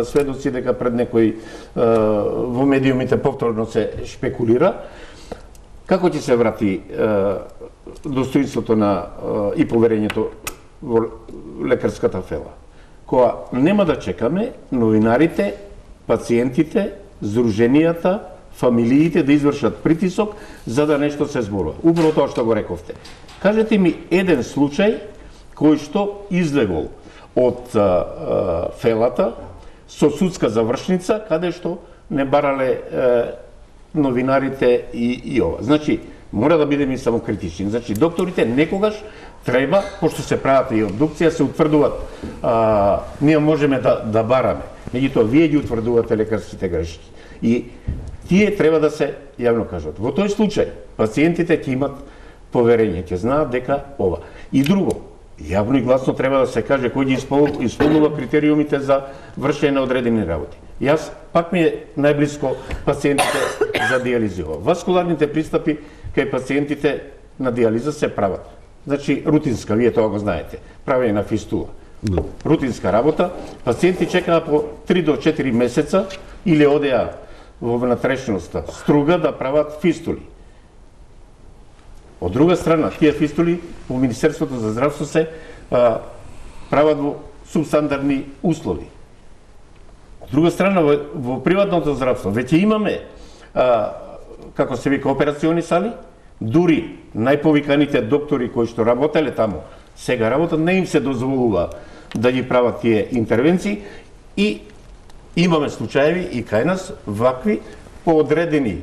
сведоци дека пред некои во медиумите повторно се шпекулира. Како ќе се врати достоинството на и поверењето во лекарската фела? Која нема да чекаме новинарите, пациентите, здруженијата, фамилиите да извршат притисок за да нешто се зборува. Управо тоа што го рековте. Кажете ми еден случај кој што излегол од фелата со судска завршница, каде што не барале новинарите и ова. Значи, мора да бидеме самокритични. Значи, докторите некогаш треба, пошто се прават и обдукција, се утврдуват. Ние можеме да бараме. Меѓутоа, вие ги утврдувате лекарските грешки. И тие треба да се јавно кажат. Во тој случај, пациентите ќе имат поверење, ќе знаат дека ова. И друго, јавно и гласно треба да се каже кој ги исполнува критериумите за вршење на одредени работи. Јас пак ми е најблиско пациентите за диализива. Васкуларните пристапи кај пациентите на диализа се прават. Значи, рутинска, вие тоа го знаете, правење на фистула. Рутинска работа, пациенти чекаа по 3 до 4 месеца или одеа во внатрешноста струга да прават фистули. Од друга страна, тие фистули во Министерството за здравство се прават во субстандарни услови. Од друга страна, во приватното здравство веќе имаме, како се вика, операциони сали, дури најповиканите доктори кои што работеле таму, сега работат, не им се дозволува да ги прават тие интервенции и имаме случаеви и кај нас вакви по одредени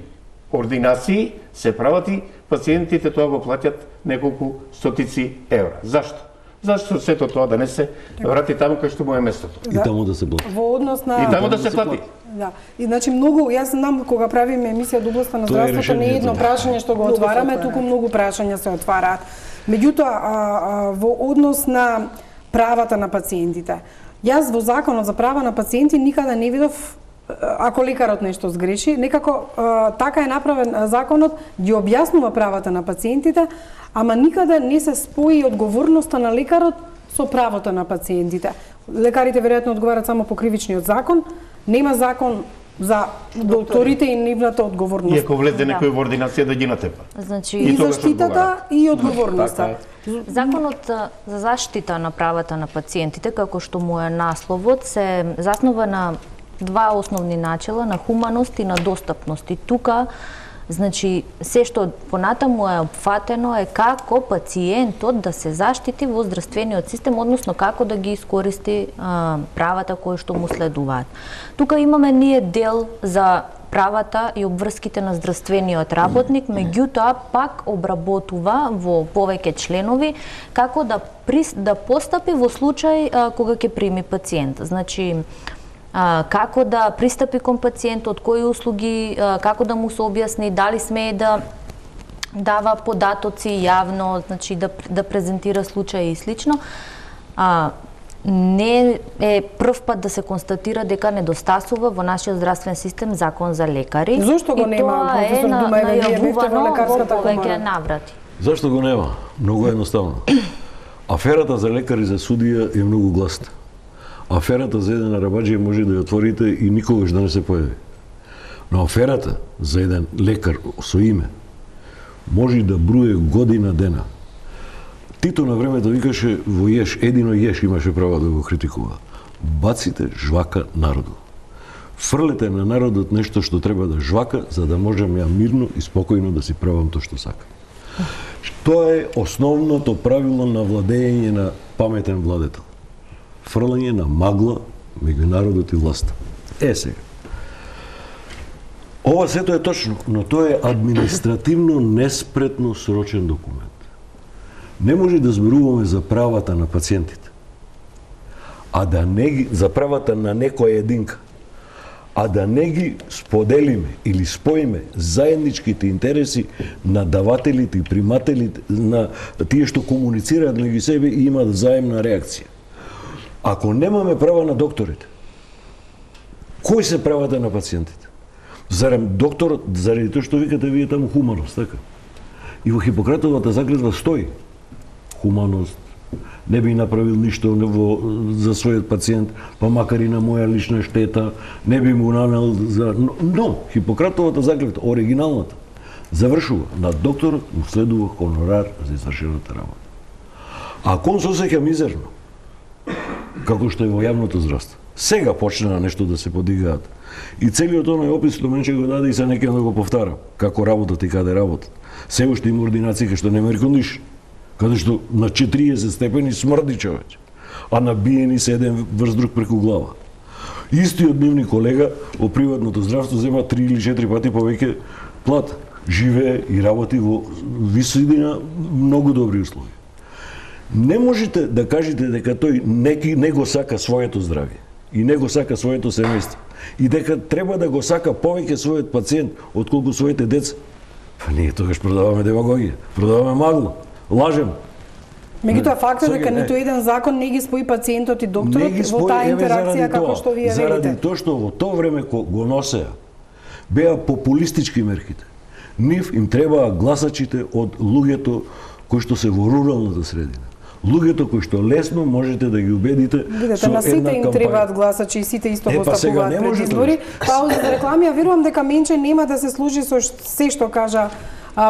ординации се прават и пациентите тоа го плаќат неколку стотици евра. Зашто? Зашто сето тоа да не се врати таму кај што му е местото? И таму да се плати. Во однос на И таму да се плати. Да. И значи многу, јас знам кога правиме емисија од областа на здравството, не е едно прашање што го отвараме, туку многу прашања се отвараат. Меѓутоа, во однос на правата на пациентите, јас во Законот за права на пациенти никаде не видов, ако лекарот нешто сгреши, некако така е направен законот, ги објаснува правата на пациентите, ама никаде не се спои одговорноста на лекарот со правото на пациентите. Лекарите веројатно одговарат само по кривичниот закон, нема закон за докторите и нивната одговорност. И ако влезе некој во ординација да ги натепа. Значи И заштитата и одговорноста. Законот за заштита на правата на пациентите, како што му е насловот, се заснова на два основни начела, на хуманост и на достапност. И тука, значи, се што понатаму е опфатено е како пациентот да се заштити во здравствениот систем, односно како да ги искористи правата кои што му следуваат. Тука имаме ние дел за правата и обврските на здравствениот работник, меѓутоа пак обработува во повеќе членови како да постапи во случај кога ќе прими пациент. Значи, како да пристапи кон пациентот, кои услуги, како да му се објасни, дали смее да дава податоци јавно, значи да презентира случаи и слично. Не е прв пат да се констатира дека недостасува во нашиот здравствен систем закон за лекари. Зошто го нема, професор Дума, вие бевте во лекарската комора? Наврати. Зашто го нема? Многу едноставно. Аферата за лекари за судија е многу гласна. Аферата за еден арабаџија може да ја отворите и никогаш да не се појави. Но аферата за еден лекар со име може да бруе година дена. Тито на времето викаше во Јеш, едино Јеш имаше право да го критикува. Баците жвака народу. Фрлете на народот нешто што треба да жвака, за да можам ја мирно и спокојно да си правам тоа што сакам. Тоа е основното правило на владење на паметен владетел. Фрлање на магла меѓу народот и власта. Сега. Ова сето е точно, но тоа е административно неспретно срочен документ. Не може да зборуваме за правата на пациентите, а да не ги, за правата на некоја единка, а да не ги споделиме или споиме заедничките интереси на давателите и примателите, на тие што комуницираат меѓу себе и имаат взаемна реакција. Ако немаме права на докторите, кои се правата на пациентите? Зарем докторот, заради тоа што викате вие таму хуманост, така? И во Хипократовата заклетва стои хуманост, не би направил ништо за својот пациент, па макар и на моја лична штета, не би му нанел за... Но, Хипократовата заклетва, оригиналната, завршува. На докторот му следува хонорар за извршената работа. Ако он се осеќа мизерно, како што е во јавното здравство, сега почна на нешто да се подигаат. И целиот оној опис што менше го даде и се некој да го повтара, како работат и каде работат. Се уште има ординации што нема еркондишн, каде што на 40 степени смрди човече, а набиени се еден врз друг преку глава. Истиот нивни колега во приватното здравство зема 3 или 4 пати повеќе плата. Живее и работи во висина многу добри услови. Не можете да кажете дека тој не го сака своето здравје и не го сака своето семејство и дека треба да го сака повеќе својот пациент отколку своите деца. Па ние тогаш продаваме демагогија, продаваме магло, лажем. Меѓутоа фактот е дека ниту еден закон не ги спои пациентот и докторот во таа интеракција како што вие велите. Заради тоа што во тоа време го носеа беа популистички мерките. Нив им требаа гласачите од луѓето кои што се во руралната средина. Луѓето кои што лесно можете да ги убедите со една кампања. На сите им требаат гласачи и сите исто го стапуваат пред избори. Пауза за реклами, а верувам дека Менче нема да се служи со се што кажа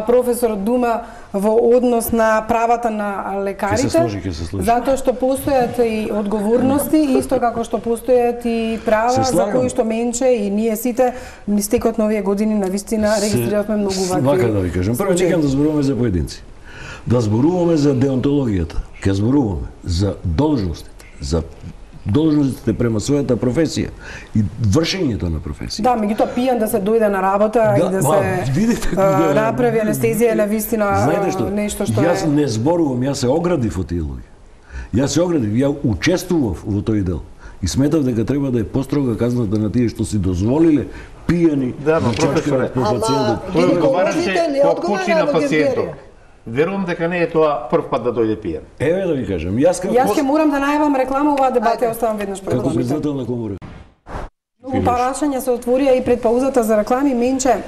професор Дума во однос на правата на лекарите. Ќе се служи. Затоа што постојат и одговорности, исто како што постојат и права за кои што Менче и ние сите низ текот на овие години навистина регистрираме многу вакви. Вака да ви кажам, прво некам да зборуваме за поединци. Да зборуваме за деонтологијата, ќе зборуваме за должностите, за должностите према својата професија и вршењето на професија. Да, меѓутоа пијан да се дојде на работа и да се видите, направи анестезија на вистина нешто што јас не зборувам, јас се оградив од тие луѓе. Јас се оградив, ја учествував во тој дел. И сметав дека треба да е построга казната на тие што си дозволиле пијани да чачкаат по пациентот. Тој одговараше како почи на пациентот. Верувам дека не е тоа прв пат да дојде пијан. Еве да ви кажам, јас ќе морам да најавам реклама, оваа дебата ја оставам веднаш пред како председател на комора. Многу парашања се отворија и пред паузата за реклами. Менче,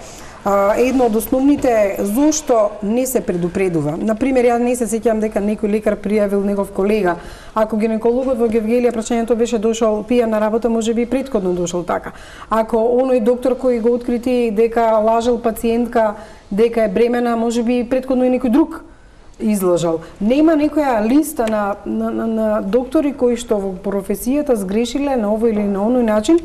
едно од основните зошто не се предупредува. Например, ја не се сеќавам дека некој лекар пријавил негов колега. Ако гинекологот во Гевгелија прашањето беше дошол пијан на работа, можеби и претходно дошол така. Ако оној доктор кој го открити дека лажел пациентка дека е бремена, можеби и претходно и некој друг излажал. Нема некоја листа на доктори кои што во професијата сгрешиле на овој или на оној начин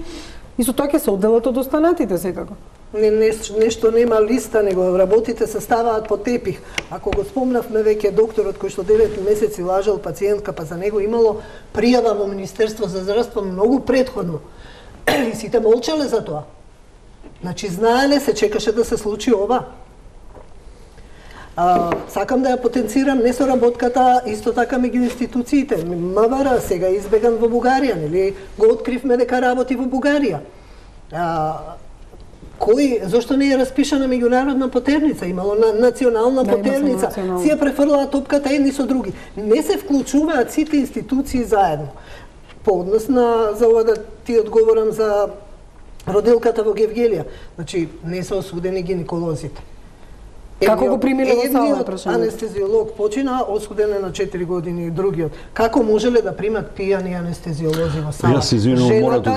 и со тоа ќе се одделат од останатите секако. Нешто нема листа, него работите се ставаат под тепих. Ако го спомнавме веќе докторот кој што 9 месеци лажал пациентка, па за него имало пријава во Министерство за здравство многу претходно. И сите молчале за тоа. Значи знаеле, се чекаше да се случи ова. Сакам да ја потенцирам несоработката исто така меѓу институциите. МВР сега избеган во Бугарија, нели? Го откривме дека работи во Бугарија. Зошто не е распишана меѓународна потерница? Имало национална потерница. Си ја префрлаат топката едни со други. Не се вклучуваат сите институции заедно. По однос за ова да ти одговорам за родилката во Гевгелија. Значи, не се осудени гинеколозите. Како го примиле во сала прашање? Анестезиолог почина, осуден е на 4 години и другиот. Како можеле да примат пијани анестезиолози во сала? Јас се извинувам, мора да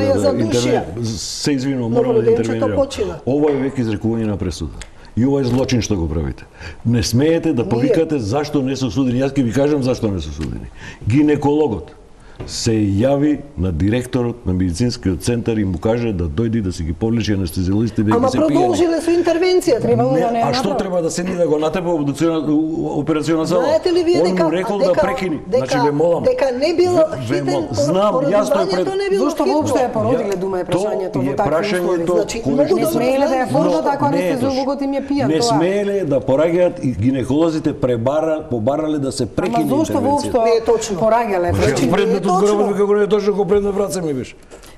се извинувам, мора да интервенирам. Ова е веќе изрекување на пресуда. И ова е злочин што го правите. Не смеете да повикате зашто не се осудени. Јас ќе ви кажам зашто не се осудени. Гинекологот се јави на директорот на медицинскиот центар и му каже да дојде да си ги повлече анестезиолозите дека се пијани. Ама продолжиле со интервенција, требало да не ја направи. А што треба да седни да го натепа во операционна зала? Знаете ли вие дека он му рекол да прекини. Значи ве молам. Дека не било хитен знам, јас тој пред зошто воопшто ја породиле дума е прашањето во такви услови. Значи не смееле да ја фордат ако анестезиологот им е пијан. Не смееле да пораѓаат и гинеколозите побарале да се прекине интервенција. Ама зошто воопшто не е точно пораѓале? Како не точно го предна враца ми беше.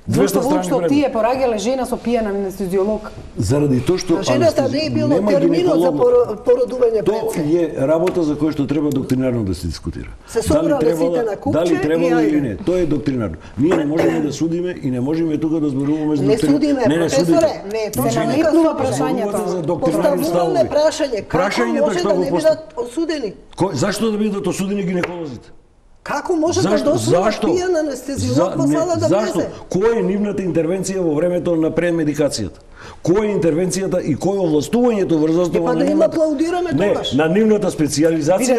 Зошто воопшто тие пораѓале жена со пијан анестезиолог? Заради тоа што жената не е било терминот за породување пред се. Тоа е работа за која што треба доктринарно да се дискутира. Се собрале сите на купче дали требало или не. Тоа е доктринарно. Ние не можеме да судиме и не можеме тука да зборуваме за доктринарно. Не судиме, професоре, не, тоа се наметнува прашањето. Поставуваме прашање, како може да не бидат осудени? Зашто да бидат осудени гинеколозите? Како може да дозволат пијан анестезиолог во сала да влезе? Која е нивната интервенција во времето на предмедикацијата? Која е интервенцијата и кој е овластувањето врз основа на да им аплаудираме тогаш? На нивната специјализација,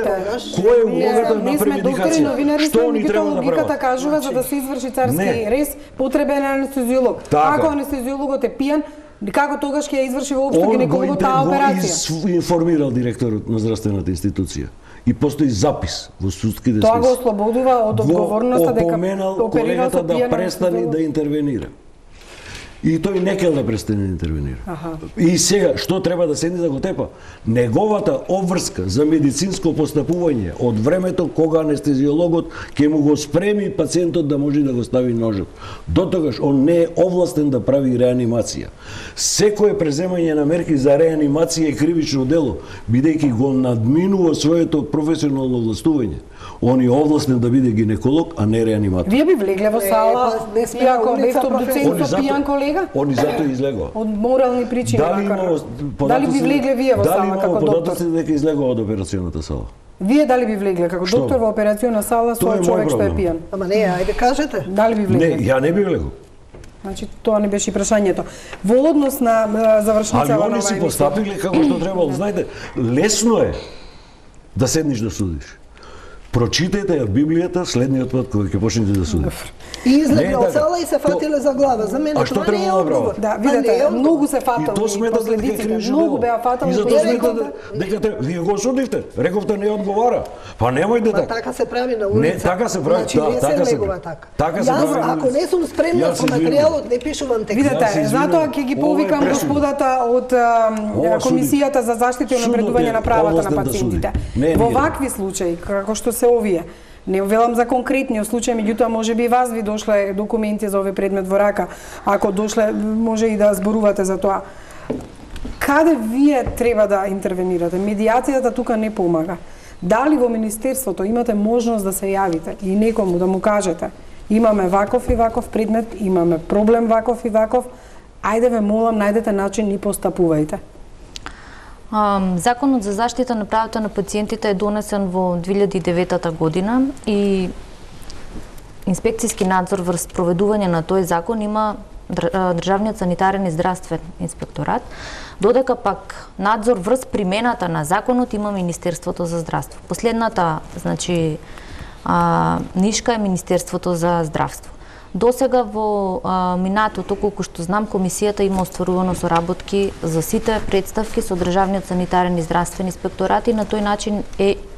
која е улогата на предмедикација? Што они треба да прават? Логиката кажува за да се изврши царски рез потребен анестезиолог. Ако анестезиологот е пијан, како тогаш ќе ја изврши воопшто гинекологот таа операција? Он го информирал директорот на здравствената институција. И постои запис во судските списи. Тоа го ослободува од одговорноста дека оперирал со пијан да престани да интервенира. И тој не ќе да престане да интервенира. И сега, што треба да седне да го тепа? Неговата обврска за медицинско постапување од времето кога анестезиологот ќе му го спреми пациентот да може да го стави ножот. Дотогаш, он не е овластен да прави реанимација. Секое преземање на мерки за реанимација е кривично дело, бидејќи го надминува своето професионално овластување. Он е овластен да биде гинеколог, а не реаниматор. Вие би влегле во сала, иако бевте обдуцени со пијан колега? Они затоа излегува. Од морални причини, дали би влегле вие во сала како доктор? Дали има податоци дека излегува од операционата сала? Вие дали би влегле како доктор во операционна сала со човек што е пијан? Ама не, ајде кажете. Дали би влегле? Не, ја не би влегол. Значи, тоа не беше прашањето. Во однос на завршницава на оваа они си постапиле како што требало. Знаете, лесно е да седнеш да судиш. Прочитајте ја Библијата следниот пат кога ќе почнете да судите. И излегна од така. сала и се фатиле за глава. За мене А што тоа не е треба да одговор. Да, видете, многу се И то фатални сметате дека последиците, кривично многу дело. беа И фатални затоа последиците. сметате дека вие го судивте. Рековте не одговара. Па немојте Ма така. така се прави на улица. Не, така се прави, Значи, да, не така се се негова прави. така. Така се Јас, прави на ако улица. не сум спремна Јас со се материјалот, не пишувам текст. Видете, Јас се извинувам. затоа ќе ги Ова е повикам пресуда. господата од Ова Комисијата за заштита и судот унапредување е на правата на овластен да пациентите. суди. Не, Во ние. вакви случаи, како што се овие, не велам за конкретниот случај, меѓутоа може би и вас ви дошле документи за овој предмет во рака. Ако дошле, може и да зборувате за тоа. Каде вие треба да интервенирате? Медијацијата тука не помага. Дали во Министерството имате можност да се јавите и некому да му кажете имаме ваков и ваков предмет, имаме проблем ваков и ваков, ајде ве молам, најдете начин и постапувајте. Законот за заштита на правата на пациентите е донесен во 2009 година и инспекцијски надзор врз проведување на тој закон има Државниот санитарен и здравствен инспекторат, додека пак надзор врз примената на законот има Министерството за здравство. Последната, значи, нишка е Министерството за здравство. Досега во минатото, колку што знам, комисијата има остварувано соработки за сите представки со Државниот санитарен и здравствен инспекторат и на тој начин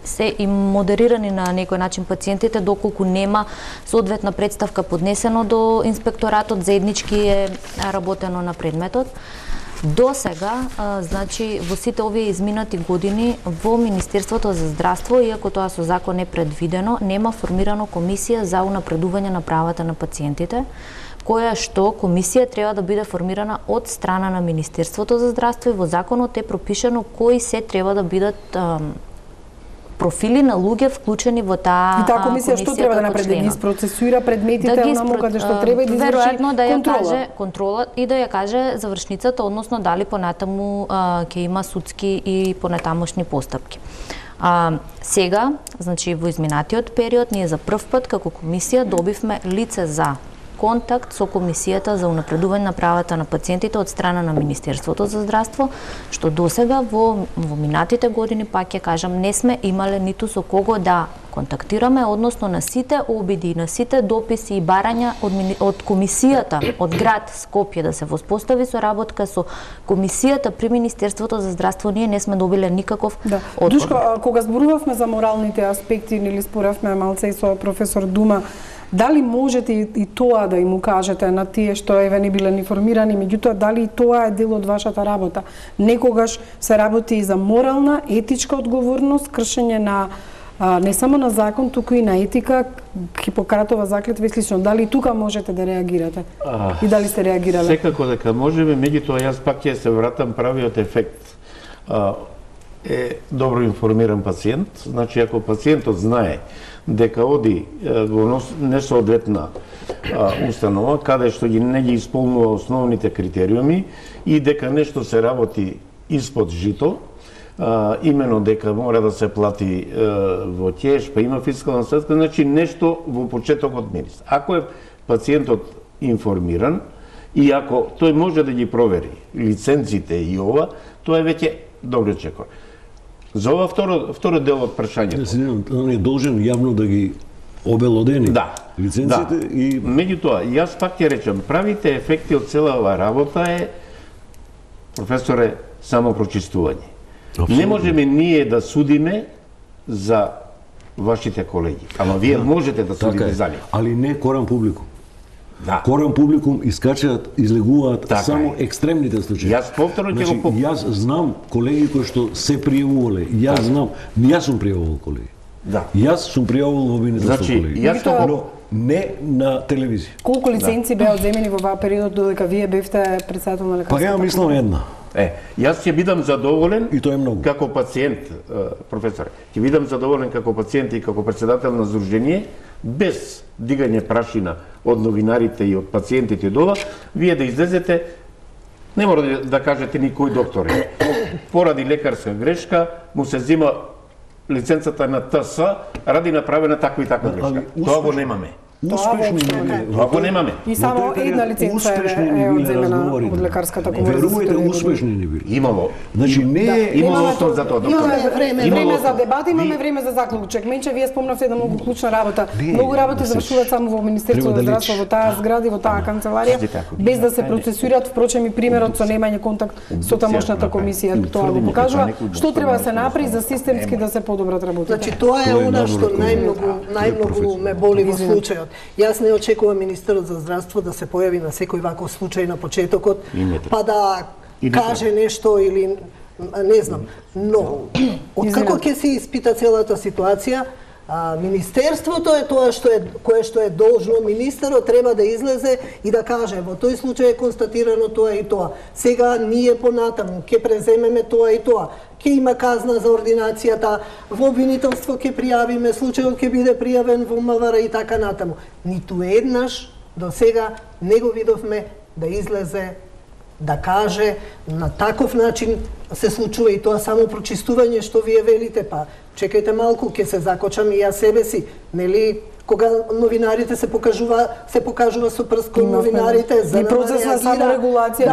се и модерирани на некој начин пациентите доколку нема соодветна представка поднесено до инспекторатот, заеднички е работено на предметот. До сега, значи, во сите овие изминати години во Министерството за здравство, иако тоа со закон е предвидено, нема формирано комисија за унапредување на правата на пациентите, која што комисија треба да биде формирана од страна на Министерството за здравство и во законот е пропишано кои се треба да бидат профили на луѓе вклучени во таа И таа комисија што треба да направи? Да ги isprocesуира предметите онаму каде што треба и да изврши веројатно да ја контрола. каже контрола и да ја каже завршницата, односно дали понатаму ќе има судски и понатамошни постапки. Сега, значи во изминатиот период, ние за прв пат како комисија добивме лице за контакт со Комисијата за унапредување на правата на пациентите од страна на Министерството за здравство, што досега во минатите години, пак ќе кажам, не сме имале ниту со кого да контактираме, односно на сите обиди, на сите дописи и барања од комисијата, од град Скопје да се воспостави соработка со комисијата при Министерството за здравство, ние не сме добиле никаков одговор. Душко, кога зборувавме за моралните аспекти, или споравме малце и со професор Дума, дали можете и тоа да им кажете на тие што еве не биле информирани, меѓутоа дали и тоа е дел од вашата работа? Некогаш се работи и за морална, етичка одговорност, кршење на не само на закон, туку и на етика, Хипократова заклетва и слично. Дали и тука можете да реагирате? И дали сте реагирале? Секако дека можеме, меѓутоа јас пак ќе се вратам правиот ефект. Е добро информиран пациент, значи ако пациентот знае дека оди во несоодветна установа, каде што не ги исполнува основните критериуми и дека нешто се работи испод жито, имено дека мора да се плати во кеш, па има фискална средства, значи нешто во почетокот мирис. Ако е пациентот информиран и ако тој може да ги провери лиценците и ова, тоа е веќе добро чекор. За ова второ дел од прашањето. Он е должен јавно да ги обелодени лиценците и меѓутоа јас пак ќе речам, правите ефекти од цела оваа работа е, професоре, само прочистување. Не можеме ние да судиме за вашите колеги, ама вие можете да судите за нив. Али не корам публикум. Да. Корам публикум искачаат, излегуваат само екстремните случаи. Јас повторно ќе го Јас знам колеги кои што се пријавувале. Јас знам, јас сум пријавувал колеги. Да. Јас сум пријавувал во обвинителство Значи, колеги. јас но не на телевизија. Колку лиценци беа одземени во оваа период додека вие бевте претседател на лекарската? Па ја мислам една. Јас ќе бидам задоволен и тоа е многу. Како пациент, професоре, ќе бидам задоволен како пациент и како претседател на здружение без дигање прашина од новинарите и од пациентите од ова, вие да излезете, не мора да кажете никој доктор е. Поради лекарска грешка му се зема лиценцата на ТС ради направена таква и таква грешка. Тоа го немаме. Успешни воопшто ни не. биле. Ако немаме. И само една лиценца Успешни е ни биле одземена разговорите. од лекарската комора. Верувајте, успешни ни биле. Имало. Значи не е Имало основ за тоа. Имаме време, време за дебата, имаме време за заклучок. Менче вие спомнавте една многу клучна работа. Многу работи завршуваат само во Министерството за здравство, во таа зграда и во таа канцеларија, без да се процесираат. Впрочем и примерот со немање контакт со тамошната комисија тоа го покажува. Што треба да се направи за системски да се подобрат работите? Значи тоа е она што најмногу ме боли во случајот. Јас не очекувам министерот за здравство да се појави на секој ваков случај на почетокот, па да каже нешто или не знам, но откако ќе се испита целата ситуација, Министерството е тоа кое што е должно. Министерот треба да излезе и да каже во тој случај е констатирано тоа и тоа. Сега ние понатаму ќе преземеме тоа и тоа. Ќе има казна за ординацијата, во обвинителство ќе пријавиме, случајот ќе биде пријавен во МВР и така натаму. Ниту еднаш до сега не го видовме да излезе да каже на таков начин се случува и тоа само прочистување што вие велите, па чекајте малку, ќе се закочам и јас себе си, нели, кога новинарите се покажува со прст кон новинарите за и процес на саморегулација,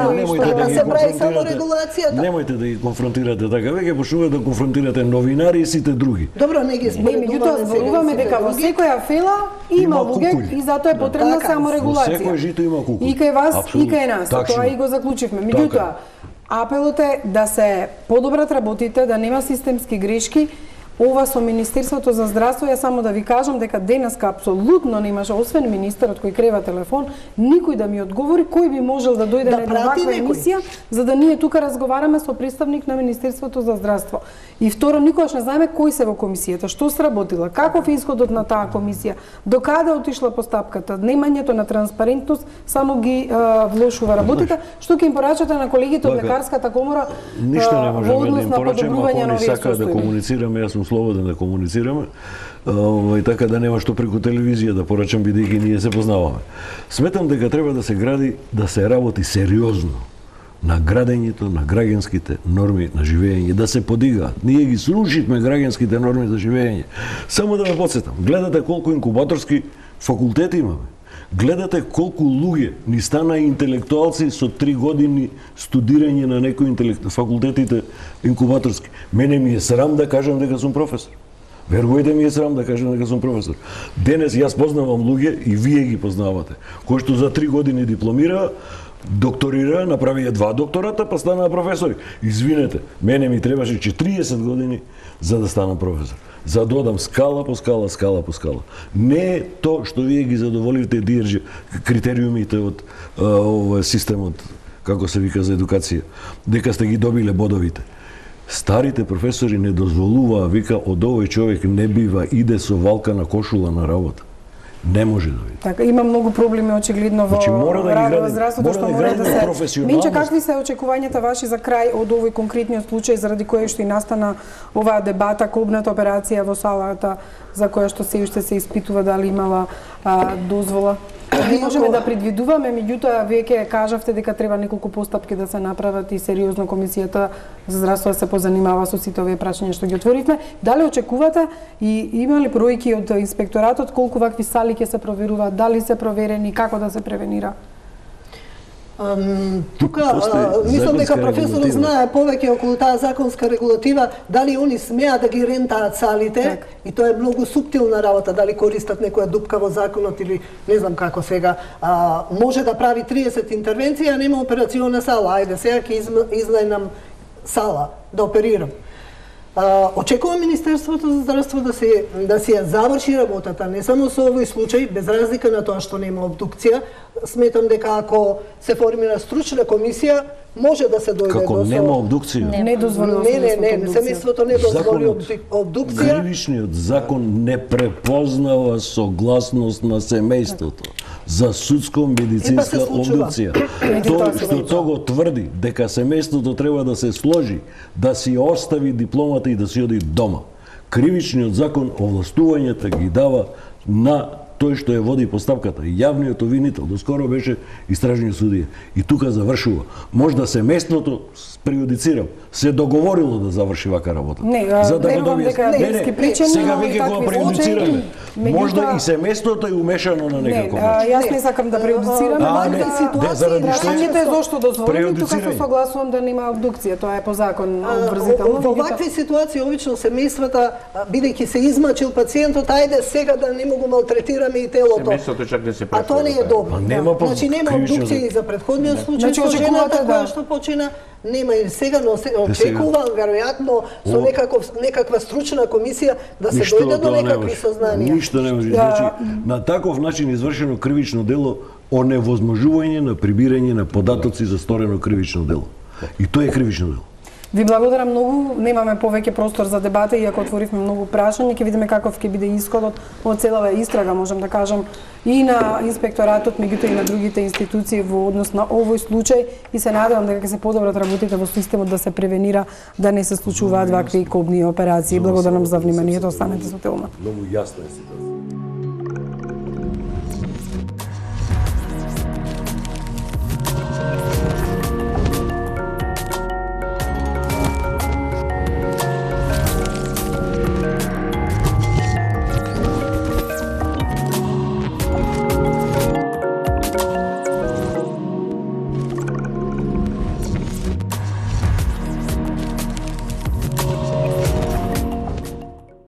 да се прави саморегулацијата. Немојте да ги конфронтирате така, веќе почнувате да конфронтирате новинари и сите други. Добро, не ги споредуваме. Меѓутоа зборуваме дека во секоја фела има луѓе и затоа е потребна саморегулација. Во секој жито има кукули. И кај вас, и кај нас, тоа и го заклучивме. Меѓутоа, апелот е да се подобрат работите, да нема системски грешки. Ова со Министерството за здравство, ја само да ви кажам дека денеска апсолутно немаше, освен министерот кој крева телефон, никој да ми одговори кој би можел да дојде на една ваква емисија, за да ние тука разговараме со представник на Министерството за здравство. И второ, никогаш не знаеме кои се во комисијата, што сработила, каков е исходот на таа комисија, до каде отишла постапката, немањето на транспарентност само ги влошува работите, што ќе им порачате на колегите од лекарската комора во однос на подобрување на овие состојби. Да комуницираме, јас сум слободен да комуницираме, и така да нема што преку телевизија да порачам, бидејќи ние се познаваме. Сметам дека треба да се гради, да се работи сериозно на градењето на граѓанските норми на живење, да се подигаат. Ние ги срушивме граѓанските норми за живење. Само да ме подсетам, гледате колку инкубаторски факултети имаме. Гледате колку луѓе ни стана интелектуалци со 3 години студирање на некои факултетите инкубаторски. Мене ми е срам да кажам дека сум професор. Верувајте ми е срам да кажам дека сум професор. Денес јас познавам луѓе и вие ги познавате, кои што за 3 години дипломираа, докторираа, направија 2 доктората, па станаа професори. Извинете, мене ми требаше 40 години за да станам професор. За да одам скала по скала, скала по скала. Не е тоа што вие ги задоволивте критериумите од системот, како се вика, за едукација, дека сте ги добиле бодовите. Старите професори не дозволуваа, вика, од овој човек не бива иде со валкана кошула на работа. Не може да види. Така, има многу проблеми очигледно во радот во здравството што мора да се. Минче, какви се очекувањата ваши за крај од овој конкретниот случај заради кој што и настана оваа дебата, кобната операција во салата за која што се уште се испитува дали имала дозвола? Не можеме да предвидуваме, меѓутоа веќе кажавте дека треба неколку постапки да се направат и сериозно комисијата за здравство да се позанимава со сите овие прашања што ги отворивме. Дали очекувате и има ли бројки од инспекторатот колку вакви сали ќе се проверуваат, дали се проверени, како да се превенира? Тука, мислам дека професорот знае повеќе околу таа законска регулатива, дали они смеат да ги рентаат салите, и тоа е многу суптилна работа, дали користат некоја дупка во законот или не знам како сега. Може да прави 30 интервенции, а нема операциона сала. Ајде, сега ќе изнајнам сала да оперирам. Очекувам Министерството за здравство да си ја заврши работата, не само со овој случај, без разлика на тоа што нема обдукција. Сметам дека ако се формира стручна комисија, може да се дојде како до нема обдукција. Не дозволува семејството не дозволи обдукција. Кривичниот закон не препознава согласност на семејството за судско-медицинска обдукција. Тој што го тврди дека семејството треба да се сложи, да си остави дипломата и да си оди дома. Кривичниот закон овластувањата ги дава на тој што ја води постапката, јавниот обвинител, доскоро беше истражниот судија. И тука завршува. Можда семејството, преюдицирам, се договорило да заврши вака работа. За да го добие. Сега веќе го преюдицираме. Можда и семејството е умешано на некако начин. Јас не сакам да преюдицирам, прашањето е зошто дозволите, тука се согласувам да нема обдукција, тоа е по закон обврзително. Во вакви ситуации обично семејствата, бидејќи се измачил пациентот, ајде сега да не му го малтретираме и телото. Семејството чак не се А тоа не е добро. Значи нема обдукција и за претходниот случај со жената која што почина, нема и сега, но очекува веројатно со некаква стручна комисија да се дојде до некакви сознанија. Ништо не може. Значи, на таков начин извршено кривично дело оневозможување на прибирање на податоци за сторено кривично дело. И тоа е кривично дело. Ви благодарам многу, немаме повеќе простор за дебата, иако отворивме многу прашања, ќе видиме каков ќе биде исходот од целава истрага, можам да кажам, и на инспекторатот, меѓутоа и на другите институции во однос на овој случај, и се надевам дека ќе се подобрат работите во системот да се превенира да не се случуваат вакви кобни операции. Благодарам за вниманието, останете со Телма. Многу јасна е ситуација.